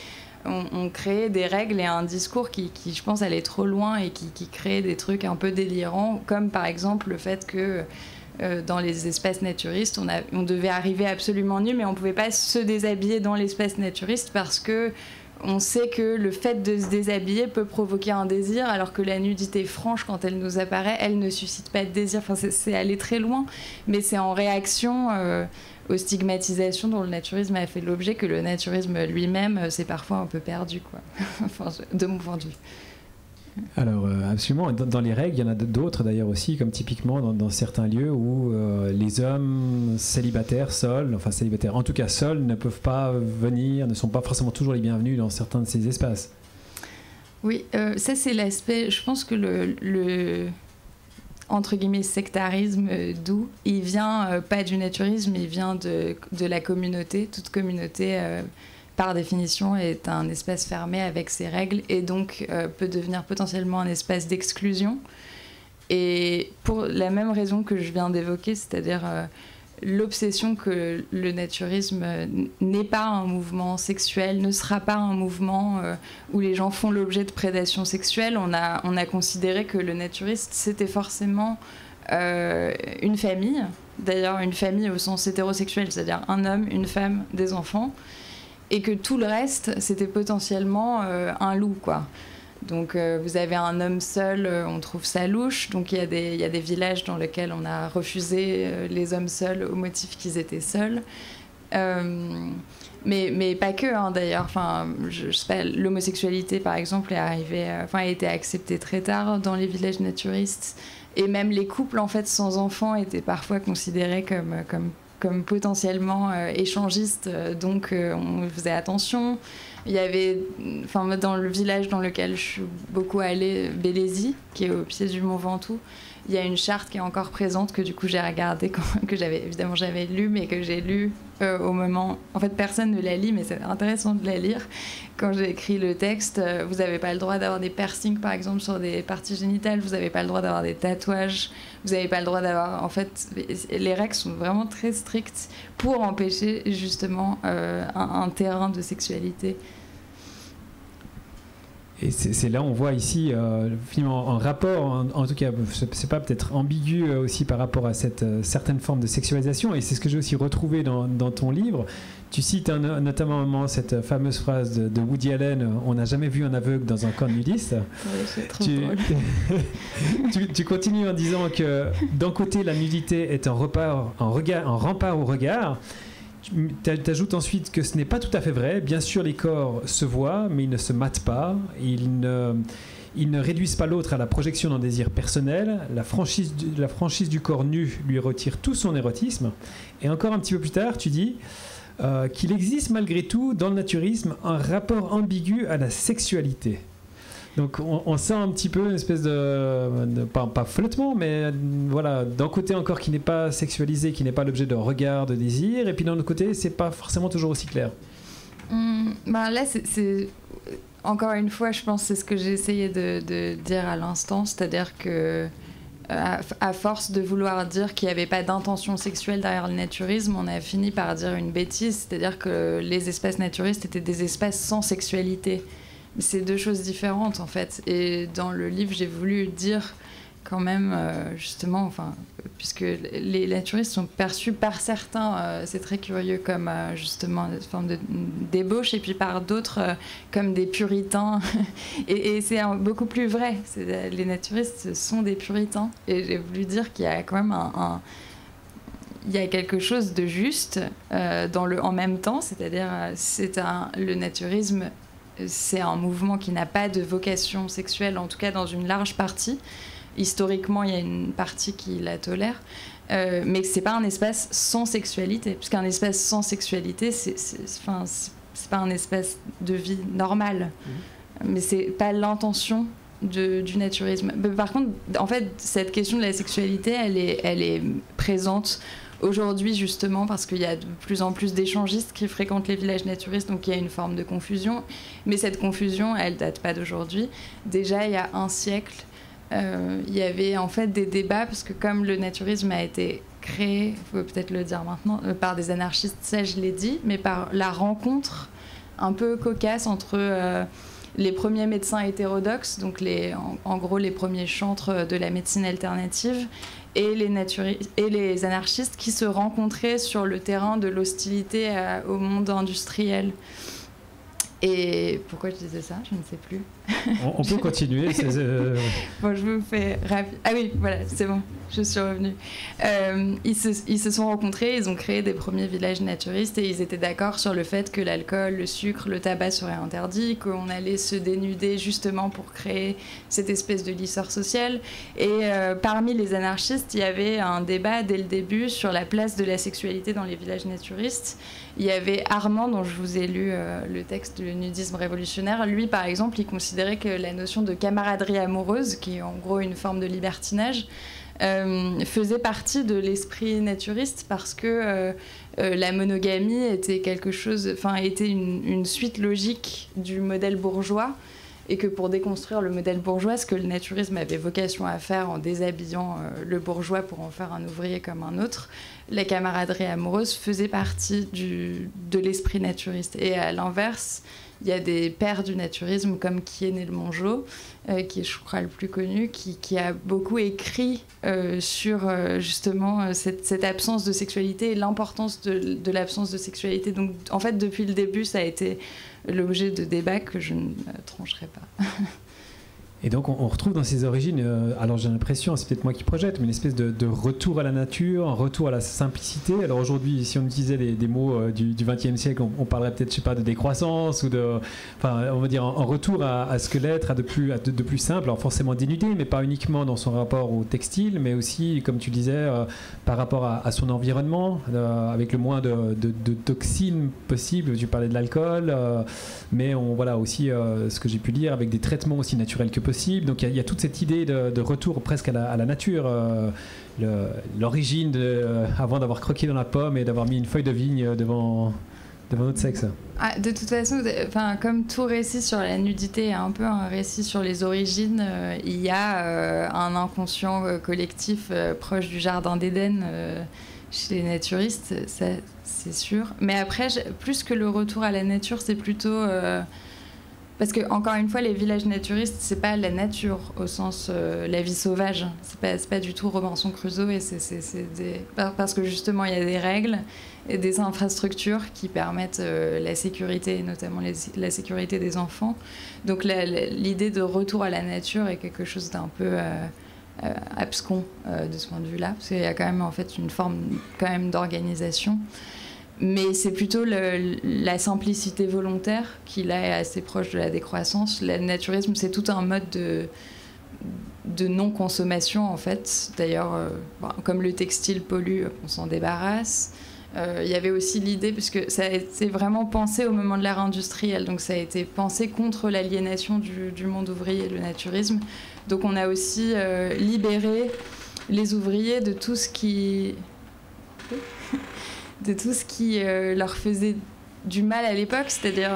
On créait des règles et un discours qui je pense allait trop loin et qui créait des trucs un peu délirants, comme par exemple le fait que dans les espaces naturistes, on devait arriver absolument nu, mais on ne pouvait pas se déshabiller dans l'espace naturiste parce que on sait que le fait de se déshabiller peut provoquer un désir, alors que la nudité franche, quand elle nous apparaît, elle ne suscite pas de désir. Enfin, c'est aller très loin, mais c'est en réaction aux stigmatisations dont le naturisme a fait l'objet que le naturisme lui-même s'est parfois un peu perdu, quoi. Enfin, de mon point de vue. Alors absolument, dans les règles, il y en a d'autres d'ailleurs aussi, comme typiquement dans certains lieux où les hommes célibataires, seuls, en tout cas seuls, ne peuvent pas venir, ne sont pas forcément toujours les bienvenus dans certains de ces espaces. Oui, ça c'est l'aspect, je pense que le entre guillemets sectarisme d'où il vient, pas du naturisme, il vient de la communauté. Toute communauté par définition, est un espace fermé avec ses règles et donc peut devenir potentiellement un espace d'exclusion. Et pour la même raison que je viens d'évoquer, c'est-à-dire l'obsession que le naturisme n'est pas un mouvement sexuel, ne sera pas un mouvement où les gens font l'objet de prédation sexuelle, on a considéré que le naturiste, c'était forcément une famille, d'ailleurs une famille au sens hétérosexuel, c'est-à-dire un homme, une femme, des enfants, et que tout le reste, c'était potentiellement un loup, quoi. Donc vous avez un homme seul, on trouve ça louche. Donc il y a des villages dans lesquels on a refusé les hommes seuls au motif qu'ils étaient seuls. Mais pas que, hein, d'ailleurs. Enfin, je sais pas, l'homosexualité, par exemple, a été acceptée très tard dans les villages naturistes. Et même les couples, en fait, sans enfants étaient parfois considérés comme potentiellement échangistes, donc on faisait attention. Il y avait, dans le village dans lequel je suis beaucoup allée, Bélézy, qui est au pied du Mont Ventoux, il y a une charte qui est encore présente, que du coup j'ai regardée, que j'avais lue, mais que j'ai lue au moment... En fait, personne ne la lit, mais c'est intéressant de la lire. Quand j'ai écrit le texte, vous n'avez pas le droit d'avoir des piercings, par exemple, sur des parties génitales, vous n'avez pas le droit d'avoir des tatouages, vous n'avez pas le droit d'avoir... En fait, les règles sont vraiment très strictes pour empêcher, justement, un terrain de sexualité. Et c'est là on voit ici finalement un rapport, en tout cas c'est pas peut-être ambigu aussi par rapport à cette certaine forme de sexualisation, et c'est ce que j'ai aussi retrouvé dans ton livre. Tu cites notamment un moment cette fameuse phrase de Woody Allen, on n'a jamais vu un aveugle dans un camp nudiste. Oui, c'est trop drôle. tu continues en disant que d'un côté la nudité est un rempart au regard. Tu ajoutes ensuite que ce n'est pas tout à fait vrai. Bien sûr, les corps se voient, mais ils ne se matent pas. Ils ne réduisent pas l'autre à la projection d'un désir personnel. La franchise du corps nu lui retire tout son érotisme. Et encore un petit peu plus tard, tu dis qu'il existe malgré tout, dans le naturisme, un rapport ambigu à la sexualité. Donc on sent un petit peu une espèce de pas flottement, mais voilà, d'un côté encore qui n'est pas sexualisé, qui n'est pas l'objet de regard, de désir, et puis d'un autre côté, c'est pas forcément toujours aussi clair. Là, c'est encore une fois, je pense que c'est ce que j'ai essayé de dire à l'instant, c'est-à-dire que à force de vouloir dire qu'il n'y avait pas d'intention sexuelle derrière le naturisme, on a fini par dire une bêtise, c'est-à-dire que les espaces naturistes étaient des espaces sans sexualité. C'est deux choses différentes en fait, et dans le livre j'ai voulu dire quand même justement, puisque les naturistes sont perçus par certains, c'est très curieux, comme justement une forme de débauche, et puis par d'autres comme des puritains et c'est beaucoup plus vrai, les naturistes sont des puritains, et j'ai voulu dire qu'il y a quand même il y a quelque chose de juste en même temps, c'est-à-dire le naturisme, c'est un mouvement qui n'a pas de vocation sexuelle, en tout cas dans une large partie. Historiquement, il y a une partie qui la tolère, mais c'est pas un espace sans sexualité, puisqu'un espace sans sexualité, c'est pas un espace de vie normal, mais c'est pas l'intention du naturisme. Mais par contre, en fait, cette question de la sexualité, elle est présente aujourd'hui, justement, parce qu'il y a de plus en plus d'échangistes qui fréquentent les villages naturistes, donc il y a une forme de confusion. Mais cette confusion, elle date pas d'aujourd'hui. Déjà, il y a un siècle, il y avait en fait des débats, parce que comme le naturisme a été créé, il faut peut-être le dire maintenant, par des anarchistes, ça je l'ai dit, mais par la rencontre un peu cocasse entre les premiers médecins hétérodoxes, donc en gros les premiers chantres de la médecine alternative, et les anarchistes qui se rencontraient sur le terrain de l'hostilité au monde industriel. Et pourquoi je disais ça, je ne sais plus. On peut continuer. Bon, je vous fais rapide. Ah oui, voilà, c'est bon, je suis revenue. Ils se sont rencontrés, ils ont créé des premiers villages naturistes, et ils étaient d'accord sur le fait que l'alcool, le sucre, le tabac seraient interdits, qu'on allait se dénuder justement pour créer cette espèce de lisseur social. Et parmi les anarchistes, il y avait un débat dès le début sur la place de la sexualité dans les villages naturistes. Il y avait Armand, dont je vous ai lu le texte, Le nudisme révolutionnaire. Lui, par exemple, il considérait que la notion de camaraderie amoureuse, qui est en gros une forme de libertinage, faisait partie de l'esprit naturiste, parce que la monogamie était était une suite logique du modèle bourgeois, et que pour déconstruire le modèle bourgeois, ce que le naturisme avait vocation à faire en déshabillant le bourgeois pour en faire un ouvrier comme un autre, la camaraderie amoureuse faisait partie de l'esprit naturiste. Et à l'inverse, il y a des pères du naturisme comme Kiené-le-Mongeau, qui est, je crois, le plus connu, qui a beaucoup écrit sur justement cette absence de sexualité et l'importance de l'absence de sexualité. Donc, en fait, depuis le début, ça a été l'objet de débats que je ne trancherai pas. Et donc on retrouve dans ses origines, alors j'ai l'impression, c'est peut-être moi qui projette, mais une espèce de retour à la nature, un retour à la simplicité. Alors aujourd'hui, si on utilisait des mots du XXe siècle, on parlerait peut-être, je sais pas, de décroissance, ou on va dire un retour à ce que l'être a de plus simple, alors forcément dénudé, mais pas uniquement dans son rapport au textile, mais aussi, comme tu disais, par rapport à son environnement, avec le moins de toxines possibles. Tu parlais de l'alcool, mais voilà aussi ce que j'ai pu lire, avec des traitements aussi naturels que possible. Donc il y a toute cette idée de retour presque à la nature, l'origine avant d'avoir croqué dans la pomme et d'avoir mis une feuille de vigne devant notre sexe. De toute façon, comme tout récit sur la nudité est un peu un récit sur les origines, il y a un inconscient collectif proche du jardin d'Éden chez les naturistes, ça, c'est sûr. Mais après, plus que le retour à la nature, c'est plutôt Parce que, encore une fois, les villages naturistes, c'est pas la nature au sens la vie sauvage. C'est pas du tout Robinson Crusoe. Et parce que justement, il y a des règles et des infrastructures qui permettent la sécurité, et notamment la sécurité des enfants. Donc l'idée de retour à la nature est quelque chose d'un peu abscon de ce point de vue-là. Parce qu'il y a quand même en fait une forme quand même d'organisation. Mais c'est plutôt la simplicité volontaire qui, là, est assez proche de la décroissance. Le naturisme, c'est tout un mode de non-consommation, en fait. D'ailleurs, comme le textile pollue, on s'en débarrasse. Il y avait aussi l'idée, puisque ça a été vraiment pensé au moment de l'ère industrielle, donc ça a été pensé contre l'aliénation du monde ouvrier, le naturisme. Donc on a aussi libéré les ouvriers de tout ce qui... leur faisait du mal à l'époque, c'est-à-dire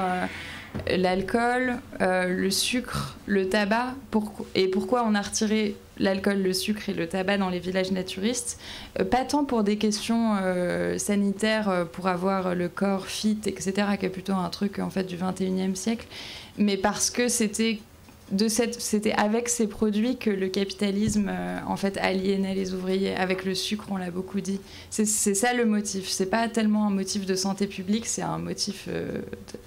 l'alcool, le sucre, le tabac. Et pourquoi on a retiré l'alcool, le sucre et le tabac dans les villages naturistes? Pas tant pour des questions sanitaires, pour avoir le corps fit, etc., qui est plutôt un truc en fait, du 21e siècle, mais parce que c'était avec ces produits que le capitalisme en fait aliénait les ouvriers. Avec le sucre, on l'a beaucoup dit. C'est ça le motif. C'est pas tellement un motif de santé publique, c'est un motif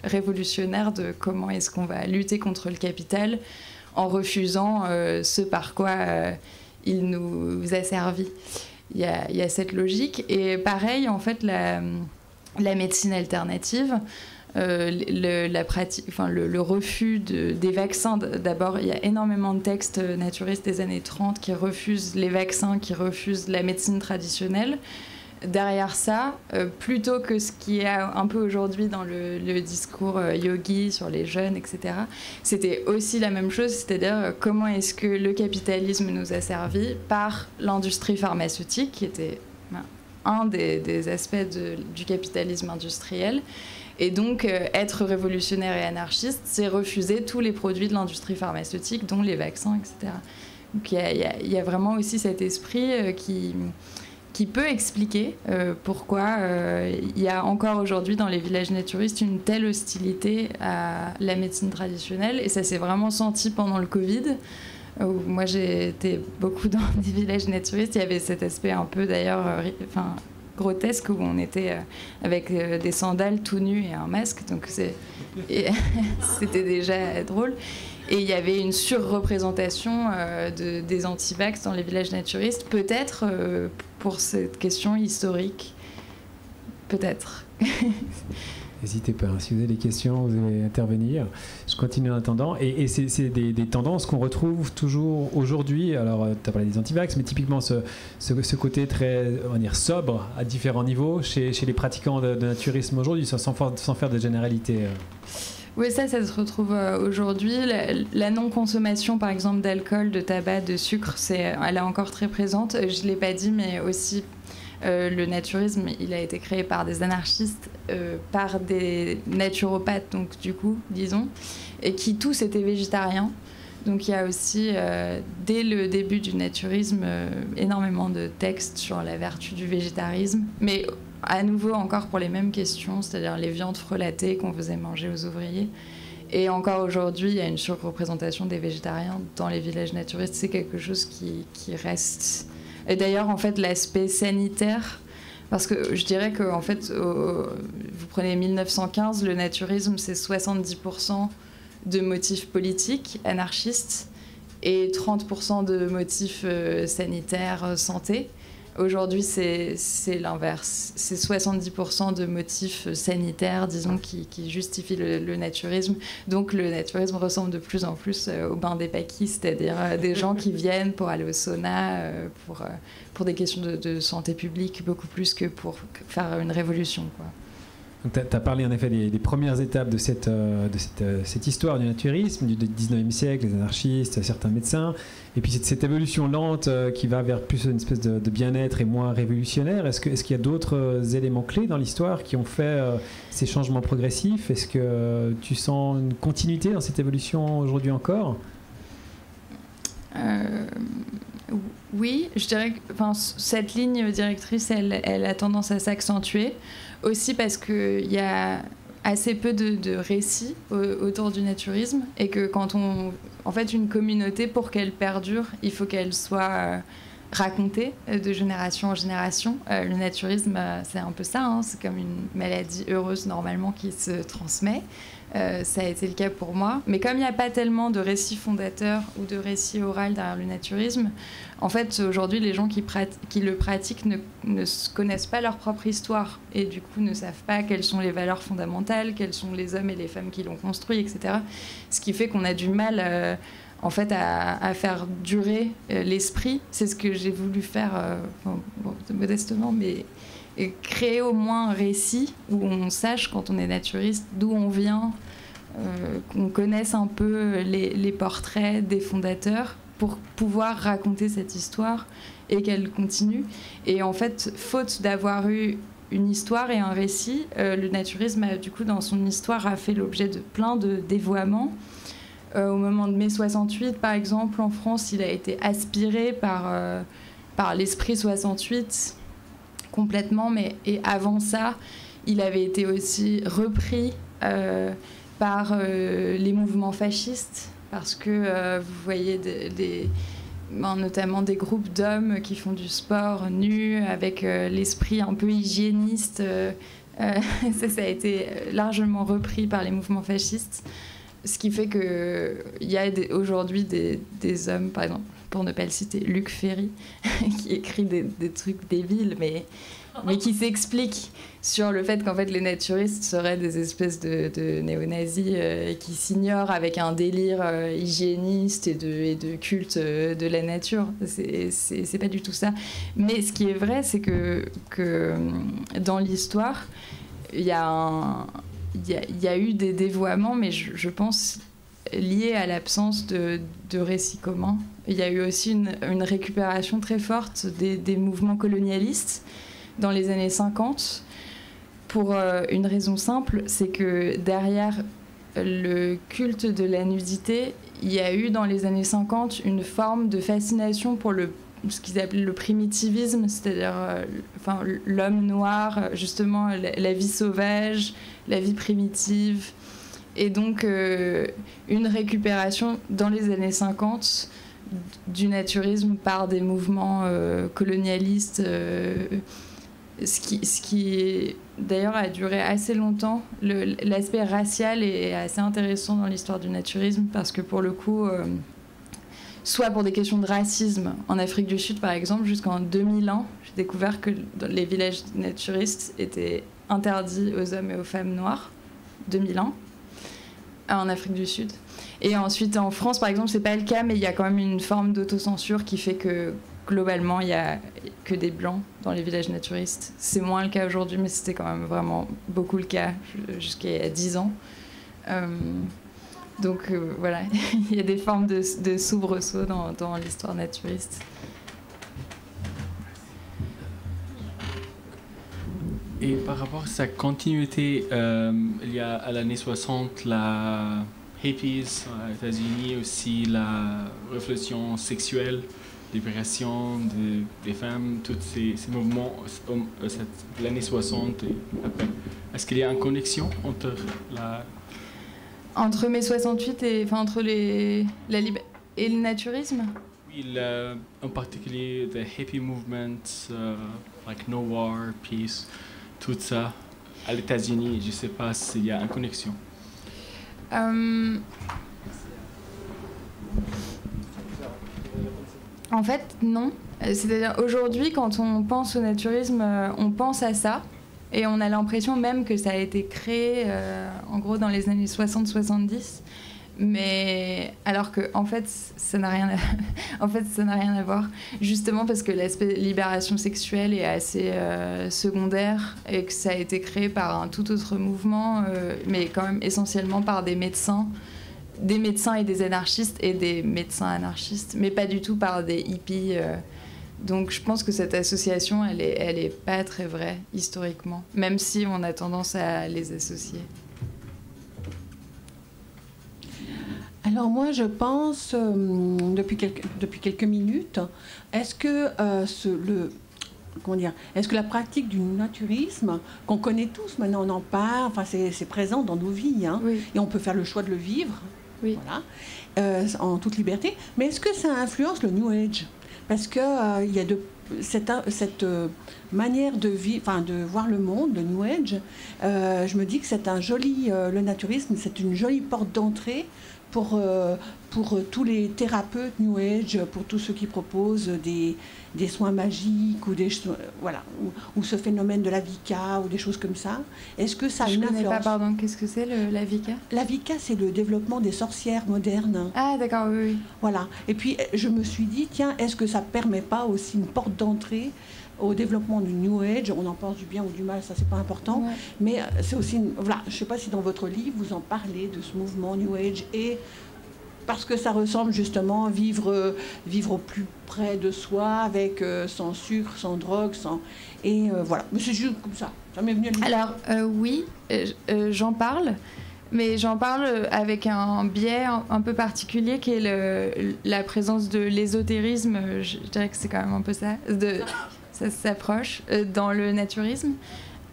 révolutionnaire de comment est-ce qu'on va lutter contre le capital en refusant ce par quoi il nous a servi. Il y a cette logique. Et pareil, en fait, la médecine alternative, le refus des vaccins. D'abord, il y a énormément de textes naturistes des années 30 qui refusent les vaccins, qui refusent la médecine traditionnelle. Derrière ça, plutôt que ce qui est un peu aujourd'hui dans le discours yogi sur les jeunes, etc., c'était aussi la même chose, c'est-à-dire comment est-ce que le capitalisme nous a servi par l'industrie pharmaceutique, qui était un des aspects du capitalisme industriel. Et donc, être révolutionnaire et anarchiste, c'est refuser tous les produits de l'industrie pharmaceutique, dont les vaccins, etc. Donc, il y a vraiment aussi cet esprit qui peut expliquer pourquoi il y a encore aujourd'hui dans les villages naturistes une telle hostilité à la médecine traditionnelle. Et ça s'est vraiment senti pendant le Covid. Moi, j'ai été beaucoup dans des villages naturistes. Il y avait cet aspect un peu, d'ailleurs, grotesque, où on était avec des sandales tout nus et un masque, donc c'était déjà drôle. Et il y avait une surreprésentation des anti-vax dans les villages naturistes, peut-être pour cette question historique, peut-être. N'hésitez pas, si vous avez des questions, vous allez intervenir. Je continue en attendant. Et c'est des tendances qu'on retrouve toujours aujourd'hui. Alors, tu as parlé des anti-vax, mais typiquement ce côté très, on va dire, sobre à différents niveaux chez les pratiquants de naturisme aujourd'hui, sans faire de généralité. Oui, ça se retrouve aujourd'hui. La non-consommation, par exemple, d'alcool, de tabac, de sucre, elle est encore très présente. Je ne l'ai pas dit, mais aussi... le naturisme, il a été créé par des anarchistes, par des naturopathes, donc du coup, disons, et qui tous étaient végétariens. Donc il y a aussi, dès le début du naturisme, énormément de textes sur la vertu du végétarisme, mais à nouveau encore pour les mêmes questions, c'est-à-dire les viandes frelatées qu'on faisait manger aux ouvriers. Et encore aujourd'hui, il y a une surreprésentation des végétariens dans les villages naturistes. C'est quelque chose qui reste... Et d'ailleurs, en fait, l'aspect sanitaire, parce que je dirais que, en fait, vous prenez 1915, le naturisme, c'est 70% de motifs politiques, anarchistes, et 30% de motifs sanitaires, santé. Aujourd'hui, c'est l'inverse. C'est 70% de motifs sanitaires, disons, qui justifient le naturisme. Donc, le naturisme ressemble de plus en plus au bain des paquis, c'est-à-dire des gens qui viennent pour aller au sauna, pour des questions de santé publique, beaucoup plus que pour faire une révolution, quoi. Tu as parlé en effet des premières étapes de cette histoire du naturisme, du 19e siècle, les anarchistes, certains médecins, et puis cette évolution lente qui va vers plus une espèce de bien-être et moins révolutionnaire. Est-ce qu'il y a d'autres éléments clés dans l'histoire qui ont fait ces changements progressifs? Est-ce que tu sens une continuité dans cette évolution aujourd'hui encore? Oui, je dirais que cette ligne directrice, elle a tendance à s'accentuer. Aussi parce qu'il y a assez peu de récits autour du naturisme et que en fait, une communauté, pour qu'elle perdure, il faut qu'elle soit racontée de génération en génération. Le naturisme, c'est un peu ça, hein, c'est comme une maladie heureuse normalement qui se transmet. Ça a été le cas pour moi. Mais comme il n'y a pas tellement de récits fondateurs ou de récits oraux derrière le naturisme, en fait, aujourd'hui, les gens qui le pratiquent ne connaissent pas leur propre histoire et du coup ne savent pas quelles sont les valeurs fondamentales, quels sont les hommes et les femmes qui l'ont construit, etc. Ce qui fait qu'on a du mal en fait, à faire durer l'esprit. C'est ce que j'ai voulu faire, modestement, mais créer au moins un récit où on sache, quand on est naturiste, d'où on vient, qu'on connaisse un peu les portraits des fondateurs pour pouvoir raconter cette histoire et qu'elle continue. Et en fait, faute d'avoir eu une histoire et un récit, le naturisme, du coup, dans son histoire, a fait l'objet de plein de dévoiements. Au moment de mai 68, par exemple, en France, il a été aspiré par l'esprit 68 complètement, et avant ça, il avait été aussi repris par les mouvements fascistes, parce que vous voyez notamment des groupes d'hommes qui font du sport nus, avec l'esprit un peu hygiéniste. Ça a été largement repris par les mouvements fascistes. Ce qui fait qu'il y a aujourd'hui des hommes, par exemple, pour ne pas le citer, Luc Ferry, qui écrit des trucs débiles, mais qui s'explique sur le fait qu'en fait les naturistes seraient des espèces de néo-nazis qui s'ignorent avec un délire hygiéniste et de culte de la nature. C'est pas du tout ça. Mais ce qui est vrai, c'est que dans l'histoire, il y a eu des dévoiements, mais je pense liés à l'absence de récits communs. Il y a eu aussi une récupération très forte des mouvements colonialistes dans les années 50, pour une raison simple, c'est que derrière le culte de la nudité, il y a eu dans les années 50 une forme de fascination pour ce qu'ils appellent le primitivisme, c'est-à-dire l'homme noir, justement la vie sauvage, la vie primitive, et donc une récupération dans les années 50 du naturisme par des mouvements colonialistes, ce qui d'ailleurs a duré assez longtemps. L'aspect racial est assez intéressant dans l'histoire du naturisme, parce que pour le coup, soit pour des questions de racisme, en Afrique du Sud par exemple, jusqu'en 2001, j'ai découvert que les villages naturistes étaient interdits aux hommes et aux femmes noirs, 2001, en Afrique du Sud. Et ensuite en France par exemple, c'est pas le cas, mais il y a quand même une forme d'autocensure qui fait que globalement, il n'y a que des blancs dans les villages naturistes. C'est moins le cas aujourd'hui, mais c'était quand même vraiment beaucoup le cas jusqu'à il y a 10 ans. Donc voilà, il y a des formes de soubresauts dans l'histoire naturiste. Et par rapport à sa continuité, il y a à l'année 60 la hippies aux États-Unis, aussi la révolution sexuelle, libération des femmes, tous ces mouvements l'année 60 et après. Est-ce qu'il y a une connexion entre mai 68 et entre et le naturisme? Oui, en particulier the hippie movement, like No War, Peace, tout ça à les États-Unis. Je ne sais pas s'il y a une connexion. En fait, non. C'est-à-dire, aujourd'hui, quand on pense au naturisme, on pense à ça. Et on a l'impression même que ça a été créé, en gros, dans les années 60-70. Mais alors que, en fait, ça n'a rien à voir. Justement parce que l'aspect libération sexuelle est assez secondaire et que ça a été créé par un tout autre mouvement, mais quand même essentiellement par des médecins et des anarchistes et des médecins anarchistes, mais pas du tout par des hippies. Donc je pense que cette association, elle est pas très vraie historiquement, même si on a tendance à les associer. Alors moi, je pense, depuis quelques minutes, est-ce que comment dire, est-ce que la pratique du naturisme, qu'on connaît tous, maintenant on en parle, enfin c'est présent dans nos vies, hein, Oui. et on peut faire le choix de le vivre, Oui. voilà, en toute liberté, mais est-ce que ça influence le New Age? Parce que il y a cette manière de vivre, enfin de voir le monde, le New Age, je me dis que c'est un joli, le naturisme, c'est une jolie porte d'entrée pour tous les thérapeutes New Age, pour tous ceux qui proposent des soins magiques ou voilà, ou ce phénomène de la Vika ou des choses comme ça. Est-ce que ça a Je une ne connais pas, influence? pardon, qu'est-ce que c'est la Vika? La Vika, c'est le développement des sorcières modernes. Ah, d'accord, oui, oui. Voilà. Et puis, je me suis dit, tiens, est-ce que ça ne permet pas aussi une porte d'entrée au développement du New Age? On en pense du bien ou du mal, ça, c'est pas important. Ouais. Mais c'est aussi... Voilà, je ne sais pas si dans votre livre, vous en parlez de ce mouvement New Age et... Parce que ça ressemble justement à vivre au plus près de soi, avec sans sucre, sans drogue, sans... Et voilà. Mais c'est juste comme ça. Ça m'est venu à l'idée. Alors, oui, j'en parle. Mais j'en parle avec un biais un peu particulier qui est la présence de l'ésotérisme. Je dirais que c'est quand même un peu ça. Ça s'approche dans le naturisme.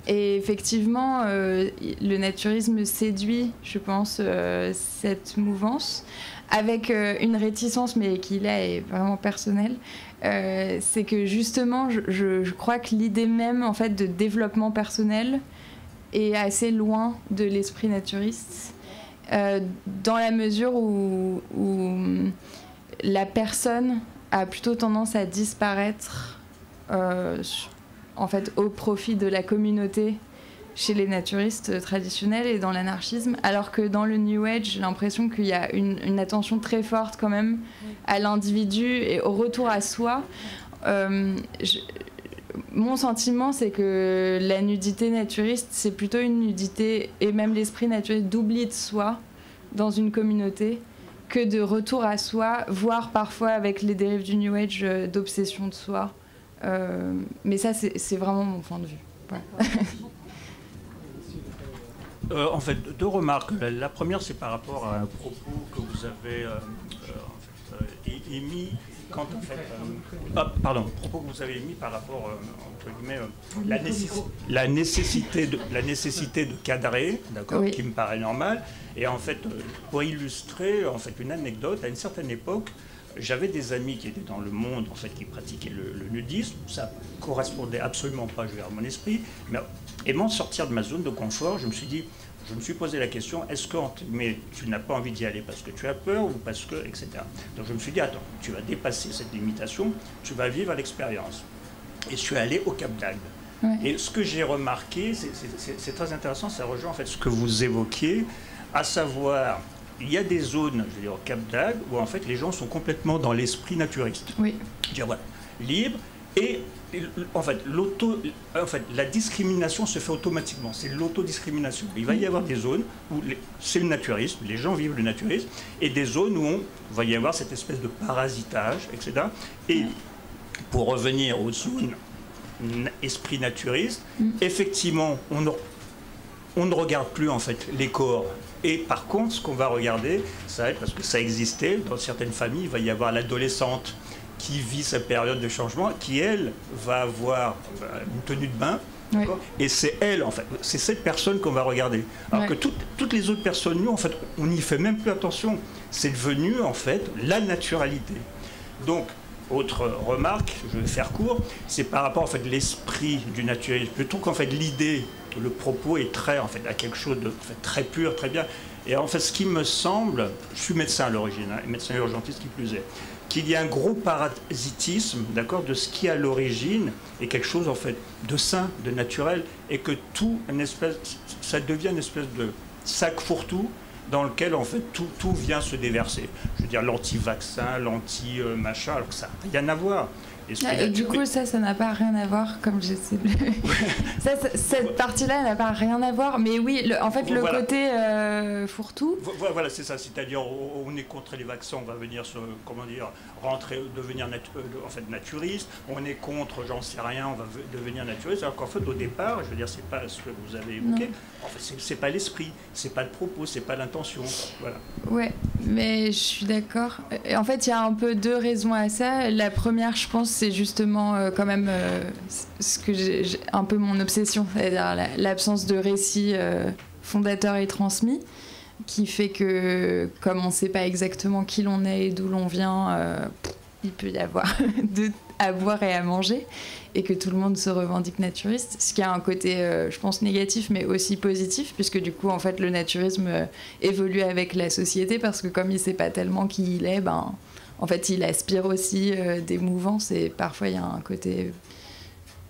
Et effectivement, le naturisme séduit, je pense, cette mouvance, avec une réticence, mais qui là est vraiment personnelle. C'est que justement, je crois que l'idée même en fait, de développement personnel est assez loin de l'esprit naturiste, dans la mesure où la personne a plutôt tendance à disparaître en fait, au profit de la communauté chez les naturistes traditionnels et dans l'anarchisme, alors que dans le New Age, j'ai l'impression qu'il y a une attention très forte quand même à l'individu et au retour à soi. Mon sentiment, c'est que la nudité naturiste, c'est plutôt une nudité, et même l'esprit naturiste, d'oubli de soi dans une communauté, que de retour à soi, voire parfois avec les dérives du New Age, d'obsession de soi. Mais ça, c'est vraiment mon point de vue. Voilà. En fait, deux remarques. La première, c'est par rapport à un propos que vous avez émis quand propos que vous avez émis par rapport entre guillemets la nécessité de cadrer, d'accord, Oui. qui me paraît normal. Et en fait, pour illustrer en fait une anecdote, à une certaine époque, j'avais des amis qui étaient dans le monde, en fait, qui pratiquaient le nudisme. Ça correspondait absolument pas, à mon esprit. Mais aimant sortir de ma zone de confort, je me suis posé la question, est-ce que tu n'as pas envie d'y aller parce que tu as peur ou parce que, etc. Donc je me suis dit, attends, tu vas dépasser cette limitation, tu vas vivre l'expérience. Et je suis allé au Cap d'Agde. Ouais. Et ce que j'ai remarqué, c'est très intéressant, ça rejoint en fait ce que vous évoquiez, à savoir... Il y a des zones, je veux dire, au Cap d'Agde, où en fait les gens sont complètement dans l'esprit naturiste. Oui. Dire voilà, libre, et en fait, la discrimination se fait automatiquement. C'est l'autodiscrimination. Il va y avoir des zones où c'est le naturisme, les gens vivent le naturisme, et des zones où va y avoir cette espèce de parasitage, etc. Et pour revenir aux zones esprit naturiste, effectivement, on ne regarde plus en fait les corps. Et par contre, ce qu'on va regarder, ça va être, parce que ça existait, dans certaines familles, il va y avoir l'adolescente qui vit sa période de changement, qui, elle, va avoir une tenue de bain, Oui. et c'est elle, en fait, c'est cette personne qu'on va regarder. Alors Ouais. que toutes les autres personnes nues, en fait, on n'y fait même plus attention. C'est devenu, en fait, la naturalité. Donc, autre remarque, je vais faire court, c'est par rapport, en fait, à l'esprit du naturalisme. Je trouve qu'en fait, l'idée... Le propos est très, en fait, à quelque chose de très pur, très bien. Et en fait, ce qui me semble, je suis médecin à l'origine, médecin urgentiste qui plus est, qu'il y a un gros parasitisme, d'accord, de ce qui à l'origine est quelque chose en fait de sain, de naturel, et que ça devient une espèce de sac fourre-tout dans lequel en fait tout vient se déverser. Je veux dire l'anti-vaccin, l'anti-machin, alors que ça n'a rien à voir. Du coup, ça n'a pas rien à voir, comme j'essaie de... Cette partie-là n'a pas rien à voir, mais oui, en fait, le voilà. côté fourre-tout... Voilà, c'est ça, c'est-à-dire on est contre les vaccins, on va venir devenir en fait, naturiste, on est contre, j'en sais rien, on va devenir naturiste, alors qu'en fait, au départ, je veux dire, c'est pas ce que vous avez évoqué, en fait, c'est pas l'esprit, c'est pas le propos, c'est pas l'intention, voilà. Ouais, mais je suis d'accord. En fait, il y a un peu deux raisons à ça. La première, je pense, c'est justement quand même ce que j'ai un peu mon obsession, c'est-à-dire l'absence de récit fondateur et transmis, qui fait que comme on ne sait pas exactement qui l'on est et d'où l'on vient, il peut y avoir à boire et à manger, et que tout le monde se revendique naturiste, ce qui a un côté, je pense, négatif, mais aussi positif, puisque du coup, en fait, le naturisme évolue avec la société, parce que comme il ne sait pas tellement qui il est, en fait, il aspire aussi des mouvances, et parfois, il y a un côté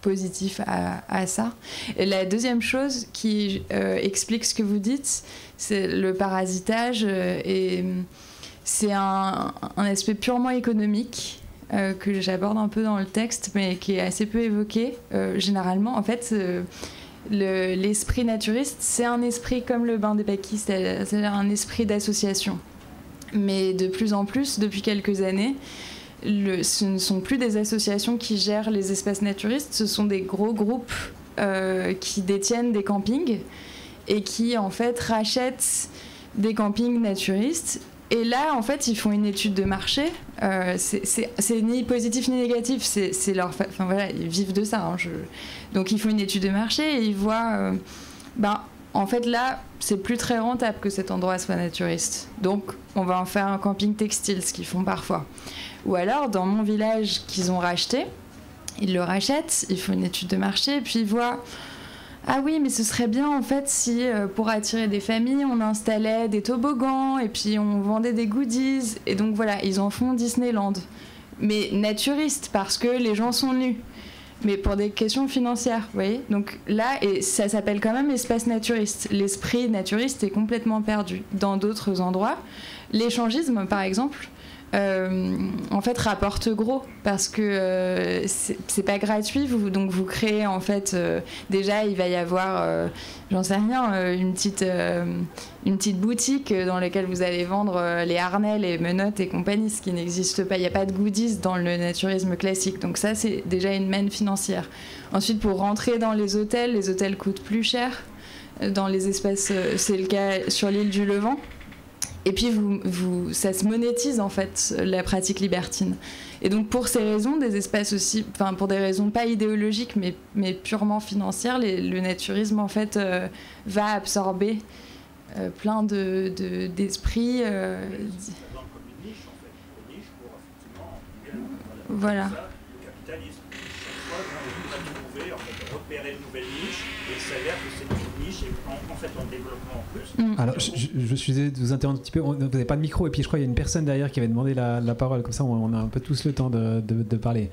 positif à ça. Et la deuxième chose qui explique ce que vous dites, c'est le parasitage, et c'est un aspect purement économique, que j'aborde un peu dans le texte, mais qui est assez peu évoqué. Généralement, en fait, l'esprit naturiste, c'est un esprit comme le bain des paquis, c'est-à-dire un esprit d'association. Mais de plus en plus, depuis quelques années, ce ne sont plus des associations qui gèrent les espaces naturistes, ce sont des gros groupes qui détiennent des campings et qui, en fait, rachètent des campings naturistes. Et là, en fait, ils font une étude de marché. C'est ni positif ni négatif. C'est leur, enfin voilà, ils vivent de ça. Hein, donc, ils font une étude de marché et ils voient, en fait, là, c'est plus très rentable que cet endroit soit naturiste. Donc, on va en faire un camping textile, ce qu'ils font parfois. Ou alors, dans mon village qu'ils ont racheté, ils le rachètent, ils font une étude de marché, et puis ils voient. Ah oui, mais ce serait bien en fait si pour attirer des familles, on installait des toboggans et puis on vendait des goodies. Et donc voilà, ils en font Disneyland. Mais naturiste, parce que les gens sont nus. Mais pour des questions financières, vous voyez. Donc là, et ça s'appelle quand même espace naturiste. L'esprit naturiste est complètement perdu. Dans d'autres endroits, l'échangisme par exemple, en fait rapporte gros parce que c'est pas gratuit, donc vous créez en fait déjà il va y avoir j'en sais rien, une petite boutique dans laquelle vous allez vendre les harnais, les menottes et compagnie, ce qui n'existe pas. Il n'y a pas de goodies dans le naturisme classique, donc ça c'est déjà une manne financière. Ensuite, pour rentrer dans les hôtels coûtent plus cher dans les espaces, c'est le cas sur l'île du Levant. Et puis, ça se monétise, en fait, la pratique libertine. Et donc, pour ces raisons, des espaces aussi, enfin, pour des raisons pas idéologiques, mais purement financières, le naturisme, en fait, va absorber plein d'esprits. Voilà. Le capitalisme. Chaque fois, on va trouver, en fait, repérer une nouvelle niche, et il s'avère que c'est une niche, et en fait, en développement en plus. Alors, je suis désolé de vous interrompre un petit peu. Vous n'avez pas de micro, et puis je crois qu'il y a une personne derrière qui avait demandé la parole. Comme ça, on a un peu tous le temps de parler.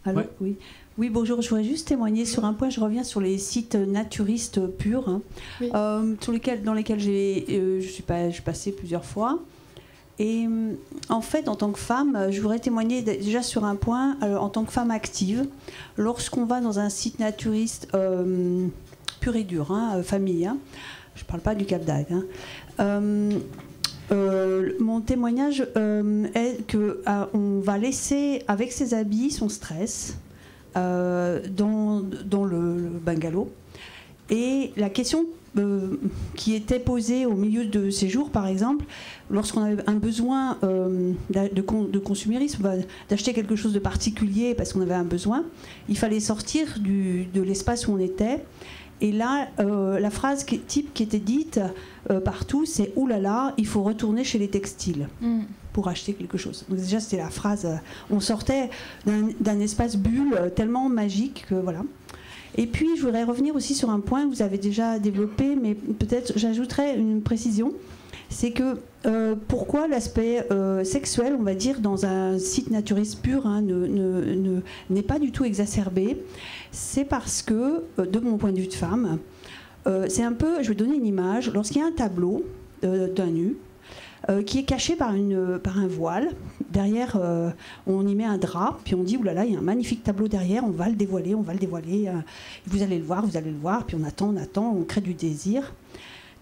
Alors, ouais. Oui, bonjour. Je voudrais juste témoigner sur un point. Je reviens sur les sites naturistes purs, hein, oui. Dans lesquels je suis passée plusieurs fois. Et en fait, en tant que femme, je voudrais témoigner déjà sur un point. En tant que femme active, lorsqu'on va dans un site naturiste pur et dur, hein, famille, hein, je ne parle pas du Cap d'Agde, hein, mon témoignage est qu'on va laisser avec ses habits son stress dans le bungalow. Et la question qui était posée au milieu de ces jours, par exemple, lorsqu'on avait un besoin de consumérisme, d'acheter quelque chose de particulier parce qu'on avait un besoin, il fallait sortir de l'espace où on était. Et là, la phrase type qui était dite partout, c'est « Ouh là là, il faut retourner chez les textiles pour acheter quelque chose ». Donc déjà, c'était la phrase. On sortait d'un espace bulle tellement magique que voilà. Et puis, je voudrais revenir aussi sur un point que vous avez déjà développé, mais peut-être j'ajouterais une précision. C'est que pourquoi l'aspect sexuel, on va dire, dans un site naturiste pur, hein, n'est pas du tout exacerbé. C'est parce que, de mon point de vue de femme, c'est un peu, je vais donner une image, lorsqu'il y a un tableau d'un nu, qui est caché par un voile. Derrière, on y met un drap, puis on dit, oulala, il y a un magnifique tableau derrière, on va le dévoiler, vous allez le voir, puis on attend, on crée du désir.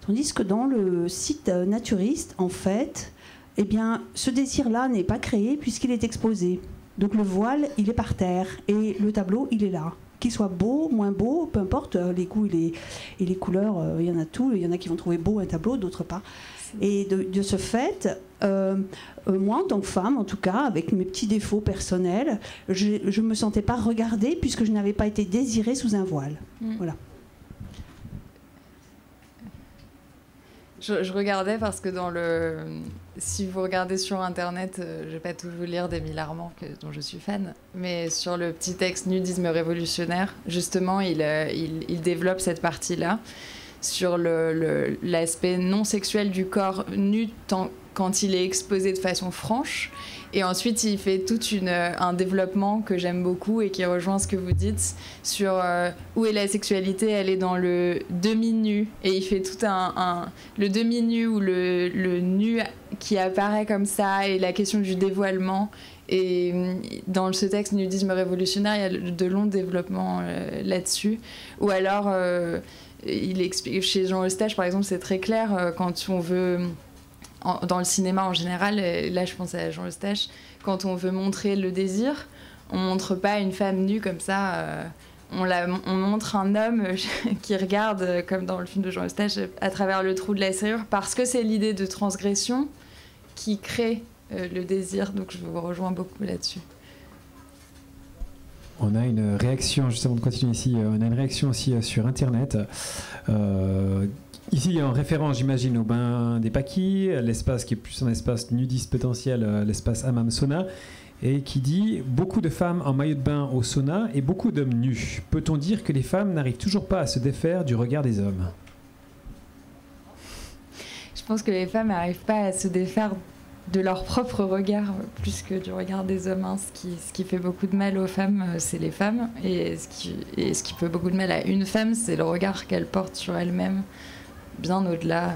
Tandis que dans le site naturiste, en fait, eh bien, ce désir-là n'est pas créé puisqu'il est exposé. Donc le voile, il est par terre, et le tableau, il est là. qu'il soit beau, moins beau, peu importe, les goûts et les couleurs, il y en a tout. Il y en a qui vont trouver beau un tableau, d'autres pas. Et de ce fait, moi, en tant que femme, en tout cas, avec mes petits défauts personnels, je ne me sentais pas regardée puisque je n'avais pas été désirée sous un voile. Voilà. Je regardais parce que si vous regardez sur Internet, je ne vais pas tout vous lire d'Émile Armand, dont je suis fan, mais sur le petit texte Nudisme révolutionnaire, justement, il développe cette partie-là sur l'aspect non sexuel du corps nu quand il est exposé de façon franche. Et ensuite, il fait tout un développement que j'aime beaucoup et qui rejoint ce que vous dites sur où est la sexualité. Elle est dans le demi-nu. Et il fait tout le demi-nu ou le nu qui apparaît comme ça et la question du dévoilement. Et dans ce texte Nudisme révolutionnaire, il y a de longs développements là-dessus. Ou alors, il explique, chez Jean Eustache, par exemple, c'est très clair quand on veut... Dans le cinéma en général, là je pense à Jean Eustache, quand on veut montrer le désir, on montre pas une femme nue comme ça, on montre un homme qui regarde, comme dans le film de Jean Eustache, à travers le trou de la serrure, parce que c'est l'idée de transgression qui crée le désir, donc je vous rejoins beaucoup là-dessus. On a une réaction, juste avant de continuer ici, on a une réaction aussi sur Internet. Ici, en référence, j'imagine, au bain des Paquis, l'espace qui est plus un espace nudiste potentiel, l'espace hammam sauna, et qui dit « Beaucoup de femmes en maillot de bain au sauna et beaucoup d'hommes nus. Peut-on dire que les femmes n'arrivent toujours pas à se défaire du regard des hommes ?» Je pense que les femmes n'arrivent pas à se défaire de leur propre regard plus que du regard des hommes. Hein. Ce qui fait beaucoup de mal aux femmes, c'est les femmes. Et ce qui fait beaucoup de mal à une femme, c'est le regard qu'elle porte sur elle-même, bien au-delà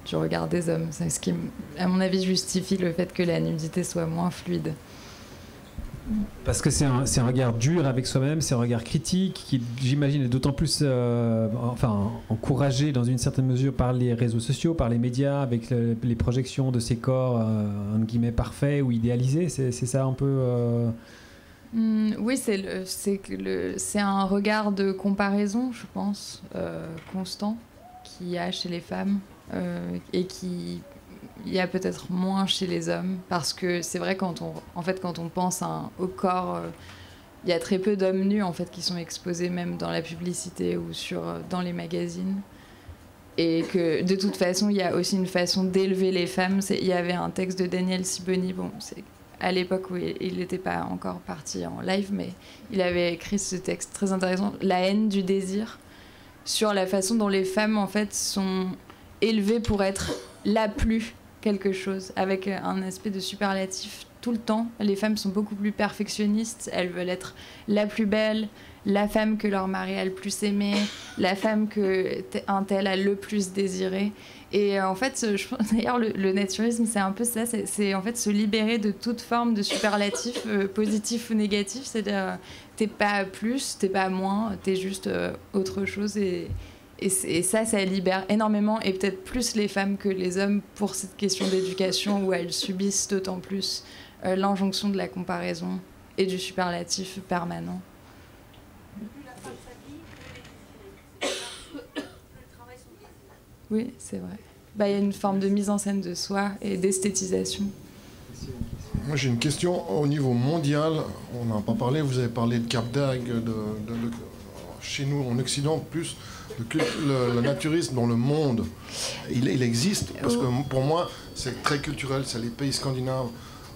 du regard des hommes. C'est ce qui, à mon avis, justifie le fait que la nudité soit moins fluide. Parce que c'est un regard dur avec soi-même, c'est un regard critique qui, j'imagine, est d'autant plus encouragé dans une certaine mesure par les réseaux sociaux, par les médias, avec les projections de ces corps entre guillemets parfaits ou idéalisés. C'est ça un peu... Oui, c'est un regard de comparaison, je pense, constant, qu'il y a chez les femmes et qui... Il y a peut-être moins chez les hommes, parce que c'est vrai, quand on pense au corps, il y a très peu d'hommes nus en fait, qui sont exposés même dans la publicité ou dans les magazines. Et que de toute façon, il y a aussi une façon d'élever les femmes. Il y avait un texte de Daniel Sibony, c'est à l'époque où il n'était pas encore parti en live, mais il avait écrit ce texte très intéressant, La haine du désir, sur la façon dont les femmes en fait, sont élevées pour être la plus quelque chose, avec un aspect de superlatif tout le temps. Les femmes sont beaucoup plus perfectionnistes, elles veulent être la plus belle, la femme que leur mari a le plus aimée, la femme qu'un tel a le plus désirée. Et en fait, je pense, d'ailleurs, le naturisme, c'est un peu ça, c'est en fait se libérer de toute forme de superlatif, positif ou négatif, c'est-à-dire t'es pas plus, t'es pas moins, t'es juste autre chose. Et ça libère énormément, et peut-être plus les femmes que les hommes pour cette question d'éducation où elles subissent d'autant plus l'injonction de la comparaison et du superlatif permanent. Plus la femme s'habille, plus elle est désirée. Le travail son désir. Oui, c'est vrai. Il y a une forme de mise en scène de soi et d'esthétisation. Moi j'ai une question au niveau mondial. On n'en a pas parlé, vous avez parlé de Cap d'Agde, chez nous en Occident plus. Le naturisme dans le monde, il existe, parce que pour moi, c'est très culturel, c'est les pays scandinaves.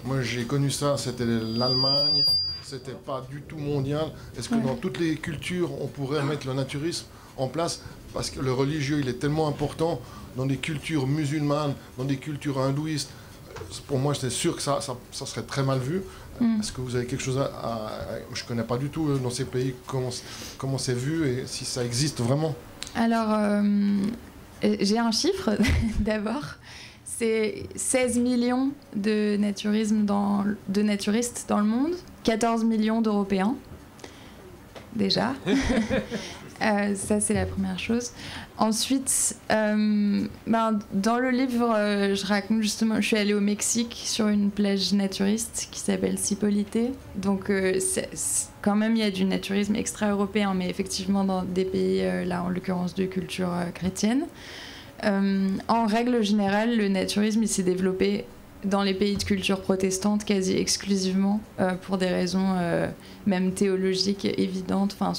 Moi, j'ai connu ça, c'était l'Allemagne, c'était pas du tout mondial. Est-ce que dans toutes les cultures, on pourrait mettre le naturisme en place? Parce que le religieux, il est tellement important dans des cultures musulmanes, dans des cultures hindouistes. Pour moi, c'est sûr que ça serait très mal vu. Est-ce que vous avez quelque chose je ne connais pas du tout dans ces pays comment c'est vu et si ça existe vraiment? Alors, j'ai un chiffre d'abord. C'est 16 millions de naturistes dans le monde, 14 millions d'Européens, déjà. Ça, c'est la première chose. Ensuite, dans le livre, je raconte justement, je suis allée au Mexique sur une plage naturiste qui s'appelle Cipolite. Donc, quand même, il y a du naturisme extra-européen, mais effectivement dans des pays, là, en l'occurrence, de culture chrétienne. En règle générale, le naturisme, il s'est développé dans les pays de culture protestante quasi exclusivement pour des raisons même théologiques évidentes. Enfin,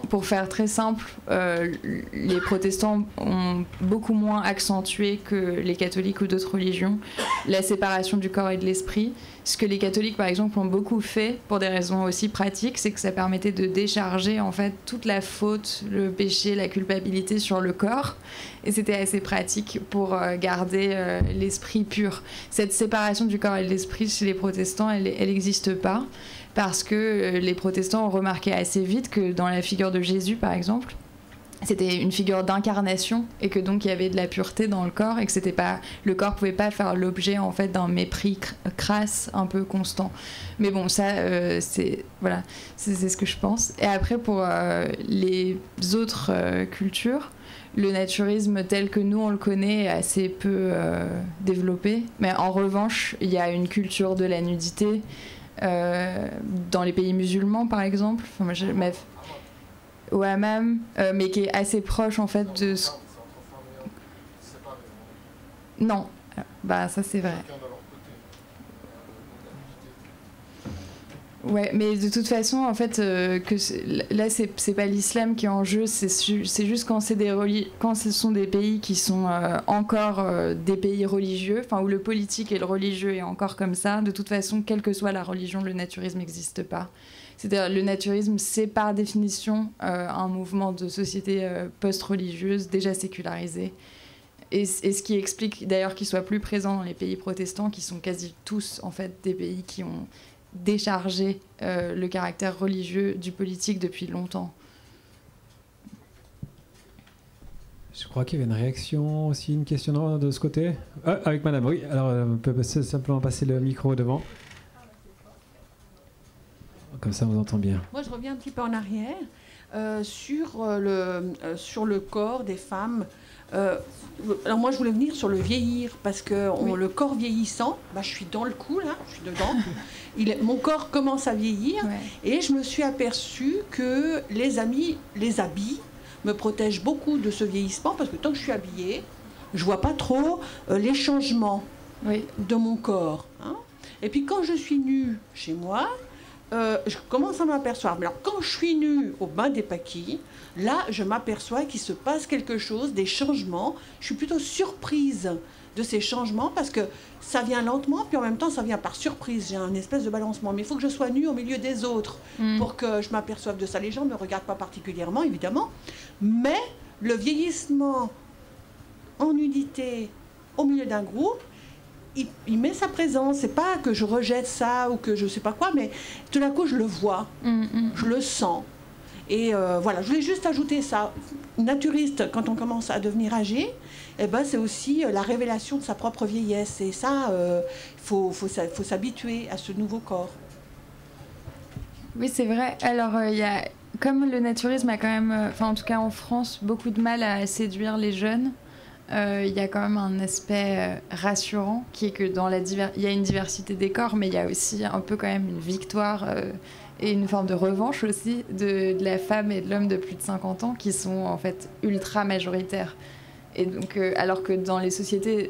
pour faire très simple, les protestants ont beaucoup moins accentué que les catholiques ou d'autres religions la séparation du corps et de l'esprit. Ce que les catholiques, par exemple, ont beaucoup fait pour des raisons aussi pratiques, c'est que ça permettait de décharger en fait toute la faute, le péché, la culpabilité sur le corps. Et c'était assez pratique pour garder l'esprit pur. Cette séparation du corps et de l'esprit chez les protestants, elle n'existe pas. Parce que les protestants ont remarqué assez vite que dans la figure de Jésus, par exemple, c'était une figure d'incarnation et que donc il y avait de la pureté dans le corps et que le corps pouvait pas faire l'objet en fait d'un mépris crasse un peu constant. Mais bon, ça c'est ce que je pense. Et après pour les autres cultures, le naturisme tel que nous on le connaît est assez peu développé. Mais en revanche, il y a une culture de la nudité. Dans les pays musulmans par exemple, au hammam, mais qui est assez proche en fait de ce... Non, ça c'est vrai. Ouais, mais de toute façon, en fait, là, c'est pas l'islam qui est en jeu, c'est juste quand ce sont des pays qui sont encore des pays religieux, enfin où le politique et le religieux est encore comme ça. De toute façon, quelle que soit la religion, le naturisme n'existe pas. C'est-à-dire, le naturisme, c'est par définition un mouvement de société post-religieuse déjà sécularisée. Et ce qui explique d'ailleurs qu'il soit plus présent dans les pays protestants, qui sont quasi tous en fait des pays qui ont décharger le caractère religieux du politique depuis longtemps. Je crois qu'il y avait une réaction aussi, une question de ce côté. Avec madame, oui. Alors, on peut simplement passer le micro devant. Comme ça, on vous entend bien. Moi, je reviens un petit peu en arrière sur le corps des femmes. Alors moi, je voulais venir sur le vieillir, parce que le corps vieillissant, je suis dans le coup, là, je suis dedans. Mon corps commence à vieillir, et je me suis aperçue que les habits me protègent beaucoup de ce vieillissement, parce que tant que je suis habillée, je vois pas trop les changements de mon corps. Hein. Et puis quand je suis nue chez moi, je commence à m'apercevoir. Mais alors, quand je suis nue au bain des paquis, là, je m'aperçois qu'il se passe quelque chose, des changements. Je suis plutôt surprise de ces changements parce que ça vient lentement, puis en même temps, ça vient par surprise. J'ai un espèce de balancement. Mais il faut que je sois nue au milieu des autres pour que je m'aperçoive de ça. Les gens ne me regardent pas particulièrement, évidemment. Mais le vieillissement en nudité au milieu d'un groupe, il met sa présence. C'est pas que je rejette ça ou que je sais pas quoi, mais tout d'un coup je le vois, je le sens. Et voilà, je voulais juste ajouter ça. Naturiste, quand on commence à devenir âgé, c'est aussi la révélation de sa propre vieillesse. Et ça, faut s'habituer à ce nouveau corps. Oui, c'est vrai. Alors, comme le naturisme a quand même, en tout cas en France, beaucoup de mal à séduire les jeunes, il y a quand même un aspect rassurant qui est que il y a une diversité des corps, mais il y a aussi un peu quand même une victoire et une forme de revanche aussi de la femme et de l'homme de plus de 50 ans qui sont en fait ultra majoritaires. Et donc, alors que dans les sociétés,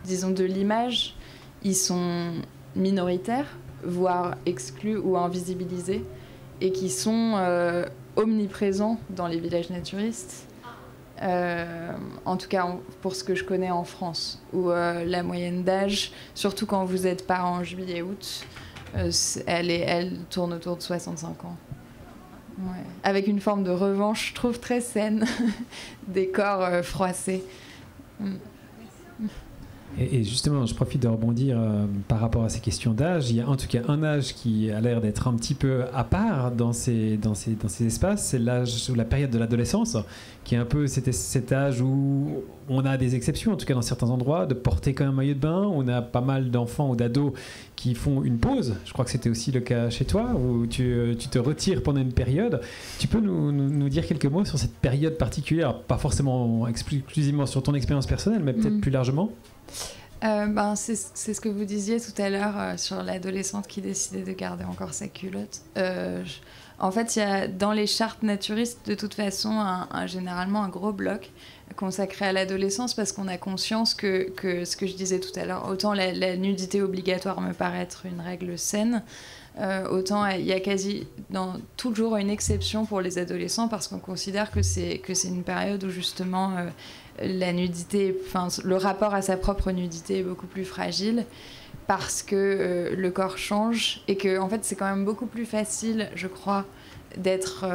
disons de l'image, ils sont minoritaires, voire exclus ou invisibilisés, et qui sont omniprésents dans les villages naturistes. En tout cas pour ce que je connais en France, où la moyenne d'âge, surtout quand vous êtes pas en juillet-août, elle tourne autour de 65 ans. Ouais. Avec une forme de revanche, je trouve, très saine des corps froissés. Et justement, je profite de rebondir par rapport à ces questions d'âge. Il y a en tout cas un âge qui a l'air d'être un petit peu à part dans ces espaces, c'est l'âge ou la période de l'adolescence, qui est un peu cet âge où on a des exceptions, en tout cas dans certains endroits, de porter quand même un maillot de bain. On a pas mal d'enfants ou d'ados qui font une pause. Je crois que c'était aussi le cas chez toi, où tu te retires pendant une période. Tu peux nous dire quelques mots sur cette période particulière, pas forcément exclusivement sur ton expérience personnelle, mais peut-être plus largement? C'est ce que vous disiez tout à l'heure sur l'adolescente qui décidait de garder encore sa culotte. En fait, il y a dans les chartes naturistes, de toute façon, généralement un gros bloc consacré à l'adolescence parce qu'on a conscience que ce que je disais tout à l'heure, autant la nudité obligatoire me paraît être une règle saine, autant il y a toujours une exception pour les adolescents parce qu'on considère que c'est une période où justement la nudité, le rapport à sa propre nudité est beaucoup plus fragile parce que le corps change et que en fait c'est quand même beaucoup plus facile, je crois, d'être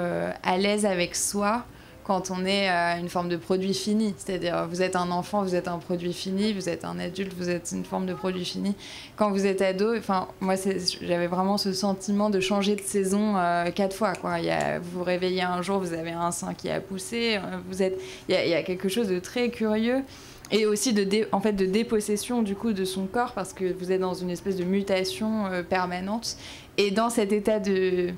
à l'aise avec soi quand on est une forme de produit fini. C'est-à-dire, vous êtes un enfant, vous êtes un produit fini, vous êtes un adulte, vous êtes une forme de produit fini. Quand vous êtes ado, moi, j'avais vraiment ce sentiment de changer de saison 4 fois, quoi. Vous vous réveillez un jour, vous avez un sein qui a poussé, il y a quelque chose de très curieux. Et aussi de dépossession du coup de son corps parce que vous êtes dans une espèce de mutation permanente. Et dans cet état de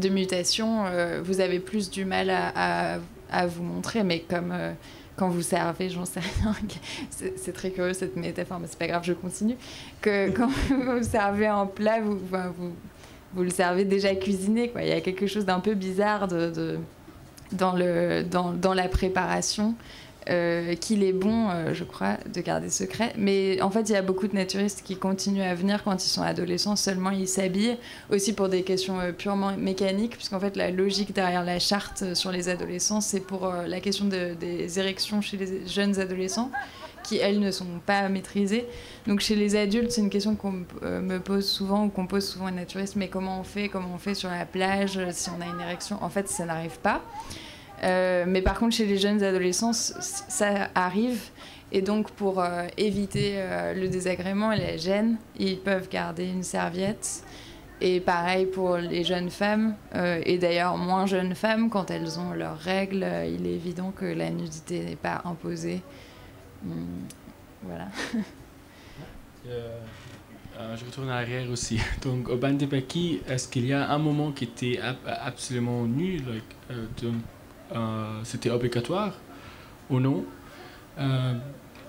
mutation, vous avez plus du mal à vous montrer, mais comme quand vous servez, j'en sais rien, c'est très curieux cette métaphore, mais c'est pas grave, je continue, que quand vous servez un plat, vous le servez déjà cuisiné, quoi. Il y a quelque chose d'un peu bizarre dans la préparation. Qu'il est bon, je crois, de garder secret. Mais en fait, il y a beaucoup de naturistes qui continuent à venir quand ils sont adolescents, seulement ils s'habillent, aussi pour des questions purement mécaniques, puisqu'en fait, la logique derrière la charte sur les adolescents, c'est pour la question des érections chez les jeunes adolescents, qui, elles, ne sont pas maîtrisées. Donc, chez les adultes, c'est une question qu'on me pose souvent, ou qu'on pose souvent aux naturistes, mais comment on fait sur la plage, si on a une érection? En fait, ça n'arrive pas. Mais par contre, chez les jeunes adolescents, ça arrive. Et donc, pour éviter le désagrément et la gêne, ils peuvent garder une serviette. Et pareil pour les jeunes femmes, et d'ailleurs moins jeunes femmes, quand elles ont leurs règles, il est évident que la nudité n'est pas imposée. Voilà. Je retourne en arrière aussi. Donc, au Bande Paki, est-ce qu'il y a un moment qui était absolument nu, c'était obligatoire ou non?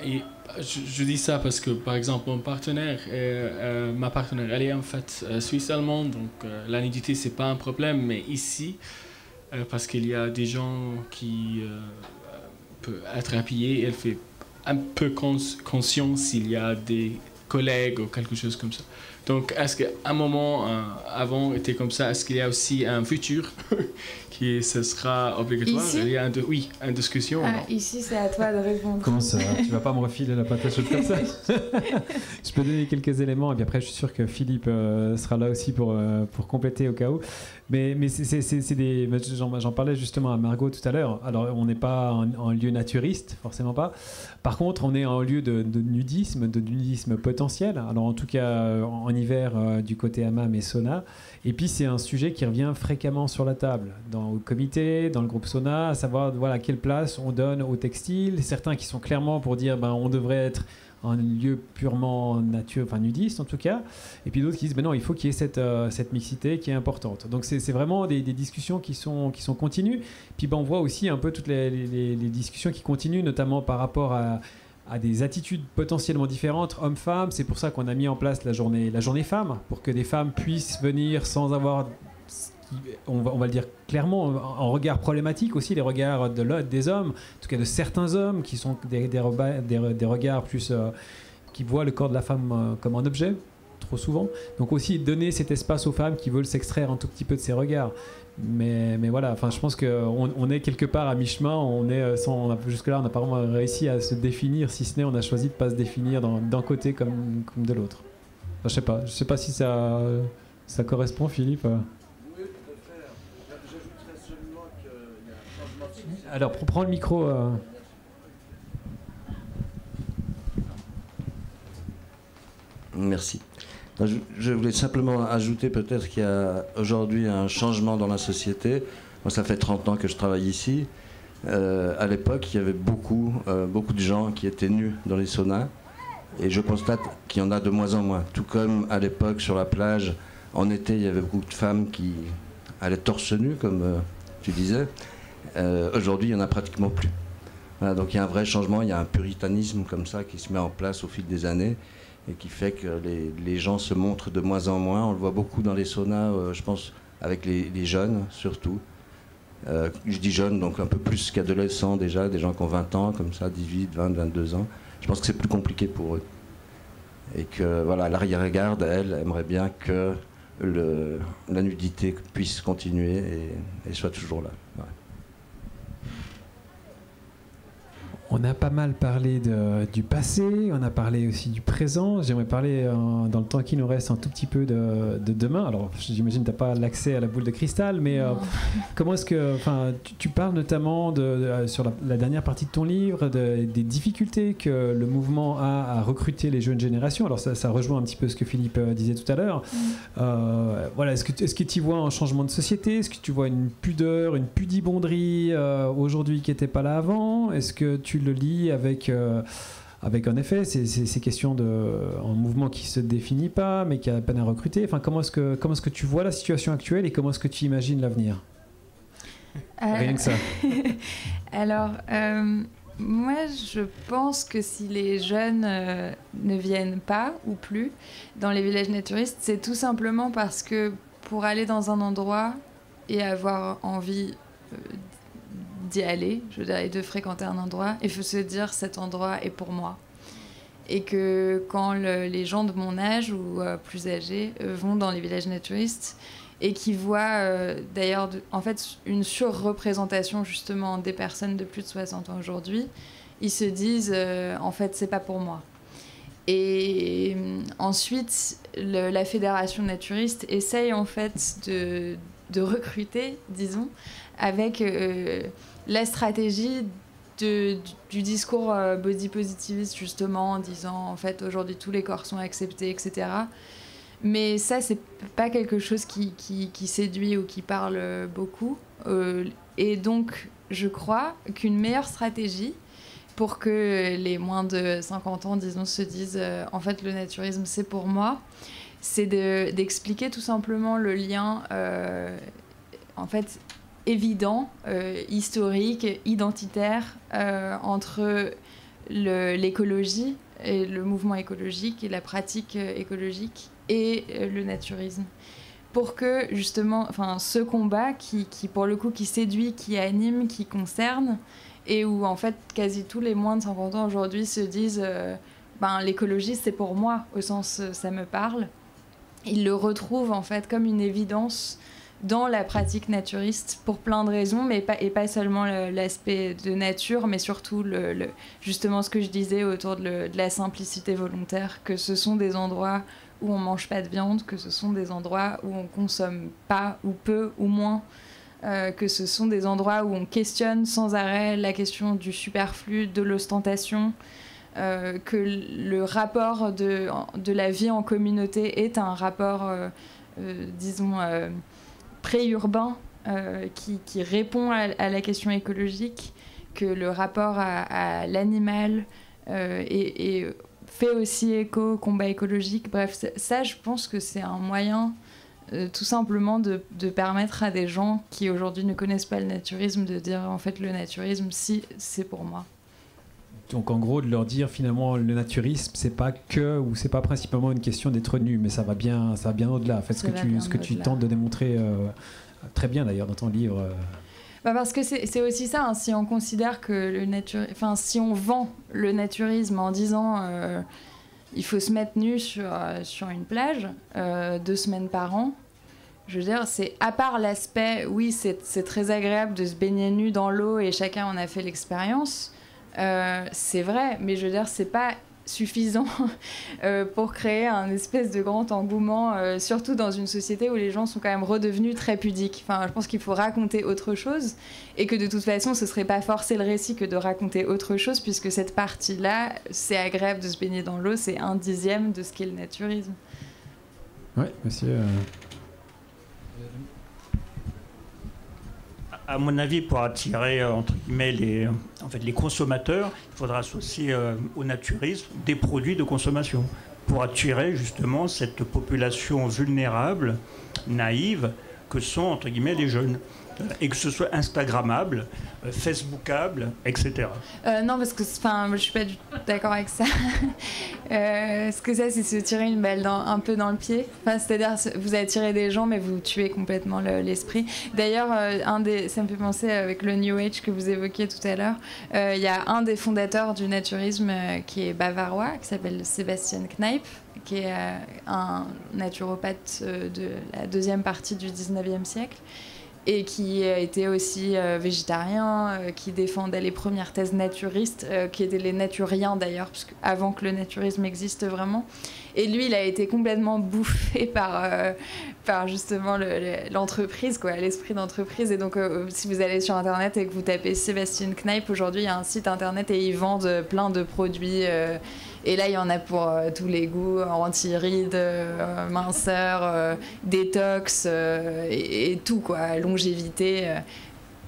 Et je dis ça parce que, par exemple, ma partenaire, elle est en fait suisse-allemande, donc la nudité, c'est pas un problème, mais ici, parce qu'il y a des gens qui peuvent être habillés, elle fait un peu conscience s'il y a des collègues ou quelque chose comme ça. Donc, est-ce qu'un moment avant était comme ça? Est-ce qu'il y a aussi un futur qui ce sera obligatoire? Ici? Il y a une discussion. Ici, c'est à toi de répondre. Comment ça? Tu vas pas me refiler la patate chaude comme ça? Je peux donner quelques éléments et puis après, je suis sûr que Philippe sera là aussi pour compléter au cas où. Mais j'en parlais justement à Margot tout à l'heure. Alors, on n'est pas en lieu naturiste, forcément pas. Par contre, on est en lieu de nudisme potentiel. Alors, en tout cas, en hiver, du côté hammam et sauna. Et puis, c'est un sujet qui revient fréquemment sur la table, au comité, dans le groupe sauna, à savoir quelle place on donne au textile. Certains qui sont clairement pour dire on devrait être un lieu purement nudiste en tout cas, et puis d'autres qui disent non, il faut qu'il y ait cette mixité qui est importante. Donc c'est vraiment des discussions qui sont continues. Puis on voit aussi un peu toutes les discussions qui continuent, notamment par rapport à des attitudes potentiellement différentes, hommes-femmes. C'est pour ça qu'on a mis en place la journée femmes, pour que des femmes puissent venir sans avoir, on va le dire clairement, en regard problématique aussi, les regards des hommes, en tout cas de certains hommes qui sont des regards plus qui voient le corps de la femme comme un objet, trop souvent. Donc aussi donner cet espace aux femmes qui veulent s'extraire un tout petit peu de ces regards. Mais voilà, je pense qu'on est quelque part à mi-chemin. Jusque-là, on n'a pas vraiment réussi à se définir, si ce n'est on a choisi de ne pas se définir d'un côté comme de l'autre. Je sais pas si ça correspond, Philippe. Alors, prends le micro. Merci. Je voulais simplement ajouter peut-être qu'il y a aujourd'hui un changement dans la société. Moi, ça fait 30 ans que je travaille ici. À l'époque, il y avait beaucoup de gens qui étaient nus dans les saunas. Et je constate qu'il y en a de moins en moins. Tout comme à l'époque, sur la plage, en été, il y avait beaucoup de femmes qui allaient torse nu, comme tu disais. Aujourd'hui, il n'y en a pratiquement plus. Voilà, donc il y a un vrai changement, il y a un puritanisme comme ça qui se met en place au fil des années et qui fait que les gens se montrent de moins en moins. On le voit beaucoup dans les saunas, je pense, avec les jeunes surtout. Je dis jeunes, donc un peu plus qu'adolescents déjà, des gens qui ont 20 ans, comme ça, 18, 20, 22 ans. Je pense que c'est plus compliqué pour eux. Et que voilà, l'arrière-garde, elle, aimerait bien que la nudité puisse continuer et soit toujours là. Ouais. On a pas mal parlé du passé, on a parlé aussi du présent. J'aimerais parler, dans le temps qui nous reste, un tout petit peu de demain. Alors, j'imagine que tu n'as pas l'accès à la boule de cristal, mais comment est-ce que... Tu parles notamment, sur la dernière partie de ton livre, des difficultés que le mouvement a à recruter les jeunes générations. Alors, ça rejoint un petit peu ce que Philippe disait tout à l'heure. Voilà, est-ce que tu vois un changement de société? Est-ce que tu vois une pudeur, une pudibonderie aujourd'hui qui n'était pas là avant? Est-ce que tu le lis avec en effet ces questions un mouvement qui se définit pas mais qui a peine à recruter? Enfin, comment est-ce que tu vois la situation actuelle et comment est-ce que tu imagines l'avenir? Rien que ça. Alors, moi, je pense que si les jeunes ne viennent pas ou plus dans les villages naturistes, c'est tout simplement parce que pour aller dans un endroit et avoir envie d'y aller, je veux dire, et de fréquenter un endroit, il faut se dire cet endroit est pour moi. Et que quand les gens de mon âge ou plus âgés vont dans les villages naturistes et qui voient d'ailleurs en fait une surreprésentation justement des personnes de plus de 60 ans aujourd'hui, ils se disent en fait c'est pas pour moi. Et ensuite la fédération naturiste essaye en fait de recruter, disons, avec la stratégie du discours body positiviste, justement, en disant en fait aujourd'hui tous les corps sont acceptés, etc. Mais ça, c'est pas quelque chose qui séduit ou qui parle beaucoup. Et donc, je crois qu'une meilleure stratégie pour que les moins de 50 ans, disons, se disent en fait le naturisme c'est pour moi, c'est d'expliquer tout simplement le lien en fait évident, historique, identitaire entre l'écologie et le mouvement écologique et la pratique écologique et le naturisme. Pour que justement, ce combat qui pour le coup qui séduit, qui anime, qui concerne, et où en fait quasi tous les moins de 50 ans aujourd'hui se disent l'écologie c'est pour moi, au sens ça me parle, ils le retrouvent en fait comme une évidence dans la pratique naturiste pour plein de raisons, mais pas seulement l'aspect de nature, mais surtout justement ce que je disais autour de la simplicité volontaire, que ce sont des endroits où on mange pas de viande, que ce sont des endroits où on consomme pas ou peu ou moins, que ce sont des endroits où on questionne sans arrêt la question du superflu, de l'ostentation, que le rapport de la vie en communauté est un rapport, disons, pré-urbain qui répond à la question écologique, que le rapport à l'animal et fait aussi écho au combat écologique. Bref, ça, je pense que c'est un moyen tout simplement de permettre à des gens qui aujourd'hui ne connaissent pas le naturisme de dire en fait le naturisme, si, c'est pour moi. Donc en gros de leur dire finalement le naturisme c'est pas que ou c'est pas principalement une question d'être nu, mais ça va bien au-delà. En fait, ce que tu tentes de démontrer très bien d'ailleurs dans ton livre. Parce que c'est aussi ça, hein, si on considère que si on vend le naturisme en disant il faut se mettre nu sur une plage 2 semaines par an, je veux dire, c'est à part l'aspect, oui, c'est très agréable de se baigner nu dans l'eau et chacun en a fait l'expérience. C'est vrai, mais je veux dire, c'est pas suffisant pour créer un espèce de grand engouement, surtout dans une société où les gens sont quand même redevenus très pudiques. Enfin, je pense qu'il faut raconter autre chose et que de toute façon, ce serait pas forcer le récit que de raconter autre chose, puisque cette partie-là, c'est agréable de se baigner dans l'eau, c'est 1/10 de ce qu'est le naturisme. Oui, monsieur. À mon avis, pour attirer entre guillemets les consommateurs, il faudra associer au naturisme des produits de consommation pour attirer justement cette population vulnérable, naïve, que sont entre guillemets les jeunes. Et que ce soit Instagrammable, Facebookable, etc. Non, parce que je suis pas du tout d'accord avec ça. Parce que ça, c'est se tirer une balle un peu dans le pied. C'est-à-dire, vous attirez des gens, mais vous tuez complètement l'esprit. D'ailleurs, ça me fait penser avec le New Age que vous évoquiez tout à l'heure. Il y a un des fondateurs du naturisme qui est bavarois, qui s'appelle Sebastian Kneipp, qui est un naturopathe de la deuxième partie du 19e siècle. Et qui était aussi végétarien, qui défendait les premières thèses naturistes, qui étaient les naturiens d'ailleurs, parce avant que le naturisme existe vraiment. Et lui, il a été complètement bouffé par justement l'entreprise, quoi, l'esprit d'entreprise. Et donc, si vous allez sur Internet et que vous tapez Sebastian Kneipp, aujourd'hui, il y a un site Internet et ils vendent plein de produits. Et là, il y en a pour tous les goûts, anti-rides, minceur, détox et tout, quoi, longévité,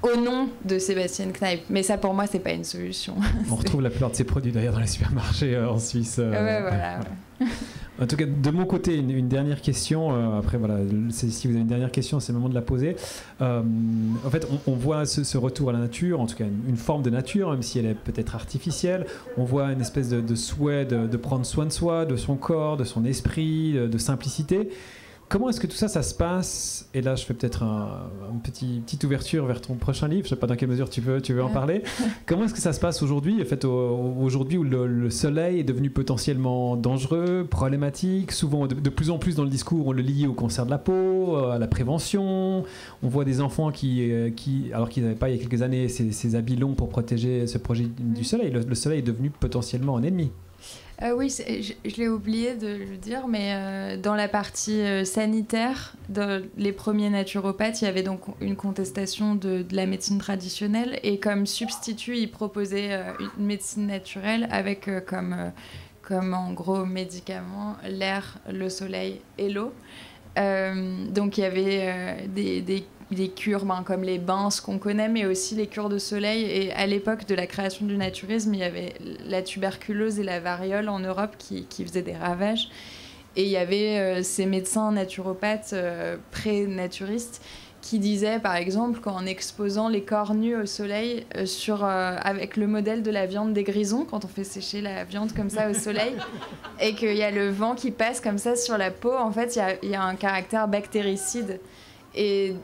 au nom de Sebastian Kneipp. Mais ça, pour moi, c'est pas une solution. On retrouve la plupart de ces produits d'ailleurs dans les supermarchés en Suisse. Ouais, voilà. Ouais. En tout cas, de mon côté, une dernière question. Après, voilà, si vous avez une dernière question, c'est le moment de la poser. En fait, on voit ce retour à la nature, en tout cas une forme de nature, même si elle est peut-être artificielle. On voit une espèce de souhait de prendre soin de soi, de son corps, de son esprit, de simplicité. Comment est-ce que tout ça, ça se passe? Et là, je fais peut-être une petite ouverture vers ton prochain livre. Je ne sais pas dans quelle mesure tu veux en parler. Comment est-ce que ça se passe aujourd'hui, en fait, aujourd'hui où le soleil est devenu potentiellement dangereux, problématique, souvent de plus en plus dans le discours, on le lie au cancer de la peau, à la prévention. On voit des enfants qui alors qu'ils n'avaient pas il y a quelques années ces habits longs pour protéger ce projet du soleil. Le soleil est devenu potentiellement un ennemi. Oui, je l'ai oublié de le dire, mais dans la partie sanitaire, dans les premiers naturopathes, il y avait donc une contestation de la médecine traditionnelle, et comme substitut, ils proposaient une médecine naturelle avec comme en gros médicaments l'air, le soleil et l'eau. Donc il y avait des cures comme les bains, ce qu'on connaît, mais aussi les cures de soleil. Et à l'époque de la création du naturisme, il y avait la tuberculose et la variole en Europe qui faisaient des ravages. Et il y avait ces médecins naturopathes pré-naturistes qui disaient, par exemple, qu'en exposant les corps nus au soleil avec le modèle de la viande des grisons, quand on fait sécher la viande comme ça au soleil, et qu'il y a le vent qui passe comme ça sur la peau, en fait, il y a un caractère bactéricide. Et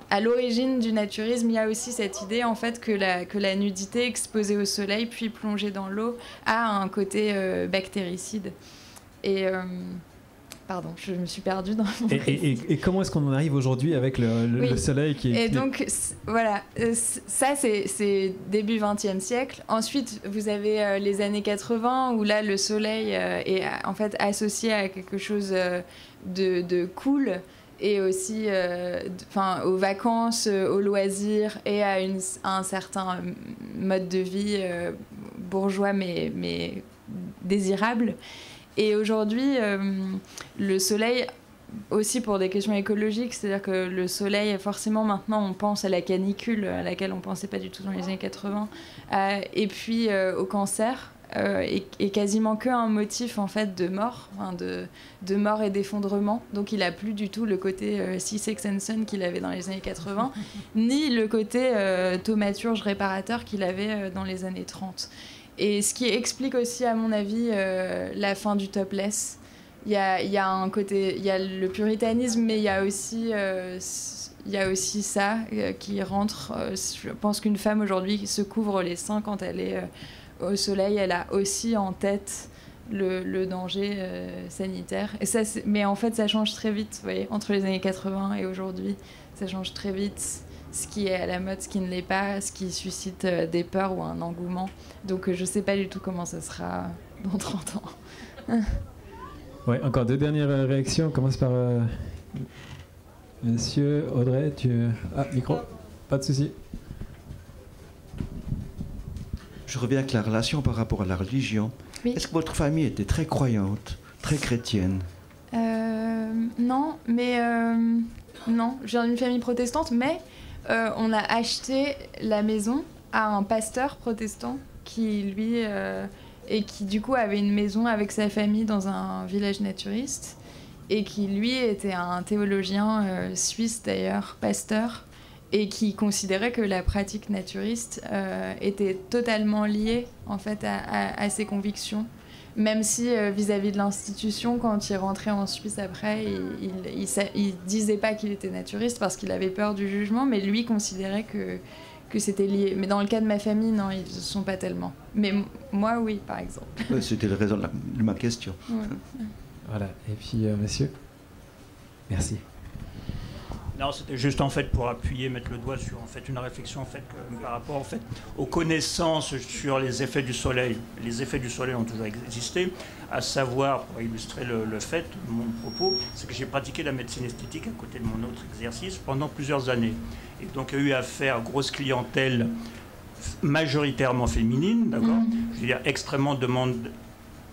à l'origine du naturisme, il y a aussi cette idée en fait que la nudité exposée au soleil puis plongée dans l'eau a un côté bactéricide. Et pardon, je me suis perdue dans mon et comment est-ce qu'on en arrive aujourd'hui avec le soleil qui est... Et donc, voilà, ça c'est début XXe siècle. Ensuite, vous avez les années 80 où là, le soleil est en fait associé à quelque chose de cool, et aussi aux vacances, aux loisirs et à un certain mode de vie bourgeois mais désirable. Et aujourd'hui, le soleil, aussi pour des questions écologiques, c'est-à-dire que le soleil, forcément maintenant on pense à la canicule à laquelle on ne pensait pas du tout dans les années 80, et puis au cancer. Et quasiment qu'un motif en fait de mort, de mort et d'effondrement. Donc il n'a plus du tout le côté Sea Sex and Sun qu'il avait dans les années 80, ni le côté thaumaturge réparateur qu'il avait dans les années 30. Et ce qui explique aussi, à mon avis, la fin du topless. Il y a un côté, il y a le puritanisme, mais il y a aussi ça qui rentre. Je pense qu'une femme aujourd'hui qui se couvre les seins quand elle est au soleil, elle a aussi en tête le danger sanitaire. Et ça, mais en fait, ça change très vite, vous voyez, entre les années 80 et aujourd'hui. Ça change très vite, ce qui est à la mode, ce qui ne l'est pas, ce qui suscite des peurs ou un engouement. Donc je ne sais pas du tout comment ça sera dans 30 ans. Ouais, encore 2 dernières réactions. On commence par Monsieur Audrey. Ah, micro. Pas de souci. Je reviens avec la relation par rapport à la religion. Oui. Est-ce que votre famille était très croyante, très chrétienne? Non, mais non, je viens d'une famille protestante, mais on a acheté la maison à un pasteur protestant qui, lui, et qui du coup avait une maison avec sa famille dans un village naturiste et qui, lui, était un théologien suisse d'ailleurs, pasteur, et qui considérait que la pratique naturiste était totalement liée en fait à ses convictions. Même si vis-à-vis de l'institution, quand il rentrait en Suisse après, il disait pas qu'il était naturiste parce qu'il avait peur du jugement, mais lui considérait que c'était lié. Mais dans le cas de ma famille, non, ils ne sont pas tellement. Mais moi, oui, par exemple. Ouais, c'était la raison de ma question. Ouais. Voilà, et puis monsieur. Merci. Non, c'était juste en fait pour appuyer, mettre le doigt sur en fait une réflexion en fait par rapport en fait aux connaissances sur les effets du soleil. Les effets du soleil ont toujours existé, à savoir, pour illustrer le fait de mon propos, c'est que j'ai pratiqué la médecine esthétique à côté de mon autre exercice pendant plusieurs années. Et donc j'ai eu affaire à grosse clientèle majoritairement féminine, d'accord. Je veux dire extrêmement demandeuse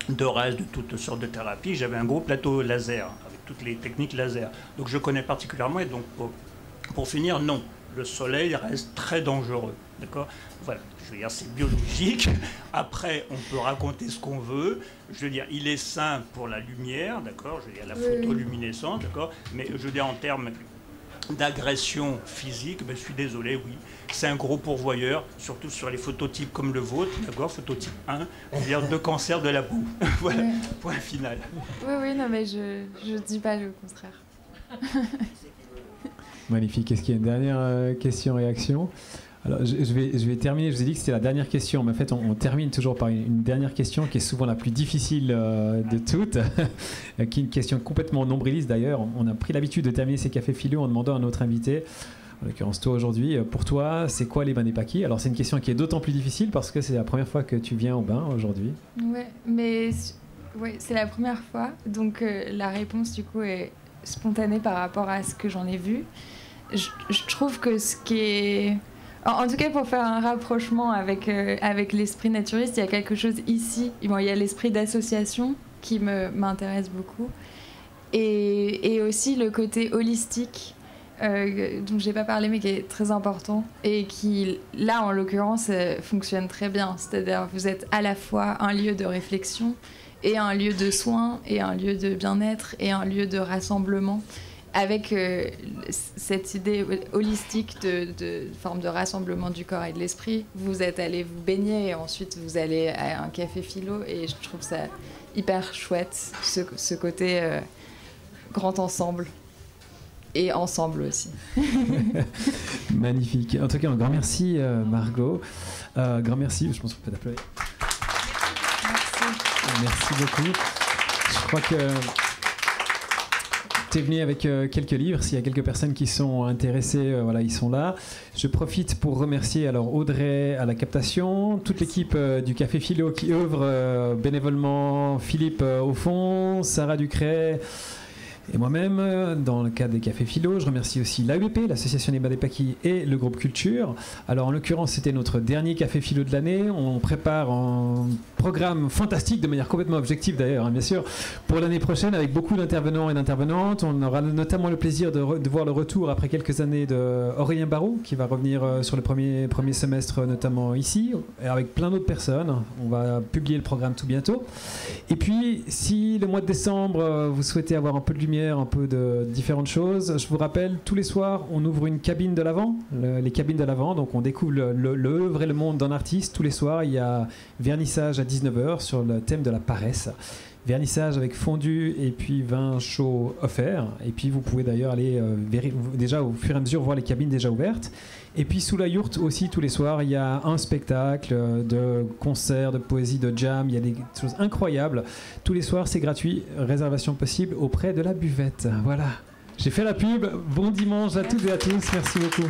de toutes sortes de thérapies. J'avais un gros plateau laser toutes les techniques laser. Donc je connais particulièrement, et donc pour finir, non, le soleil reste très dangereux, d'accord. Voilà, je veux dire, c'est biologique. Après, on peut raconter ce qu'on veut. Je veux dire, il est sain pour la lumière, d'accord. Je veux dire, la photoluminescence, d'accord. Mais je veux dire, en termes d'agression physique, ben, je suis désolé, oui, c'est un gros pourvoyeur, surtout sur les phototypes comme le vôtre, d'accord, phototype 1, c'est-à-dire de cancer de la peau. Voilà, point final. Oui, non, mais je dis pas le contraire. Magnifique. Est-ce qu'il y a une dernière question-réaction? Alors, je vais terminer. Je vous ai dit que c'était la dernière question, mais en fait, on termine toujours par une dernière question qui est souvent la plus difficile de toutes, qui est une question complètement nombriliste d'ailleurs. On a pris l'habitude de terminer ces cafés philo en demandant à notre invité, en l'occurrence toi aujourd'hui, pour toi, c'est quoi les bains des paquis? Alors, c'est une question qui est d'autant plus difficile parce que c'est la première fois que tu viens au bain aujourd'hui. Ouais, mais c'est la première fois, donc la réponse du coup est spontanée par rapport à ce que j'en ai vu. Je trouve que ce qui est... En tout cas, pour faire un rapprochement avec l'esprit naturiste, il y a quelque chose ici. Bon, il y a l'esprit d'association qui m'intéresse beaucoup. Et aussi le côté holistique, dont je n'ai pas parlé, mais qui est très important. Et qui, là, en l'occurrence, fonctionne très bien. C'est-à-dire vous êtes à la fois un lieu de réflexion, et un lieu de soins, et un lieu de bien-être, et un lieu de rassemblement. Avec cette idée holistique de forme de rassemblement du corps et de l'esprit, vous êtes allé vous baigner et ensuite vous allez à un café philo et je trouve ça hyper chouette, ce côté grand ensemble et ensemble aussi. Magnifique. En tout cas, un grand merci Margot. Grand merci, je pense qu'on peut t'applaudir. Merci beaucoup. Je crois que tu es venu avec quelques livres. S'il y a quelques personnes qui sont intéressées, voilà, ils sont là. Je profite pour remercier alors Audrey à la captation, toute l'équipe du Café Philo qui œuvre bénévolement, Philippe au fond, Sarah Ducret et moi-même dans le cadre des Cafés Philo. Je remercie aussi l'AUEP, l'Association des Bains des Paquis et le groupe Culture. Alors en l'occurrence, c'était notre dernier Café Philo de l'année. On prépare un programme fantastique, de manière complètement objective d'ailleurs, hein, bien sûr, pour l'année prochaine avec beaucoup d'intervenants et d'intervenantes. On aura notamment le plaisir de voir le retour après quelques années d'Aurélien Barraud qui va revenir sur le premier semestre notamment ici, avec plein d'autres personnes. On va publier le programme tout bientôt. Et puis, si le mois de décembre, vous souhaitez avoir un peu de lumière, un peu de différentes choses, je vous rappelle, tous les soirs, on ouvre une cabine de l'Avent, les cabines de l'Avent, donc on découvre l'œuvre et le monde d'un artiste. Tous les soirs, il y a vernissage à 19h sur le thème de la paresse. Vernissage avec fondu et puis vin chaud offert. Et puis vous pouvez d'ailleurs aller déjà au fur et à mesure voir les cabines déjà ouvertes. Et puis sous la yourte aussi, tous les soirs, il y a un spectacle de concerts, de poésie, de jam. Il y a des choses incroyables. Tous les soirs, c'est gratuit. Réservation possible auprès de la buvette. Voilà. J'ai fait la pub. Bon dimanche à toutes et à tous. Merci beaucoup.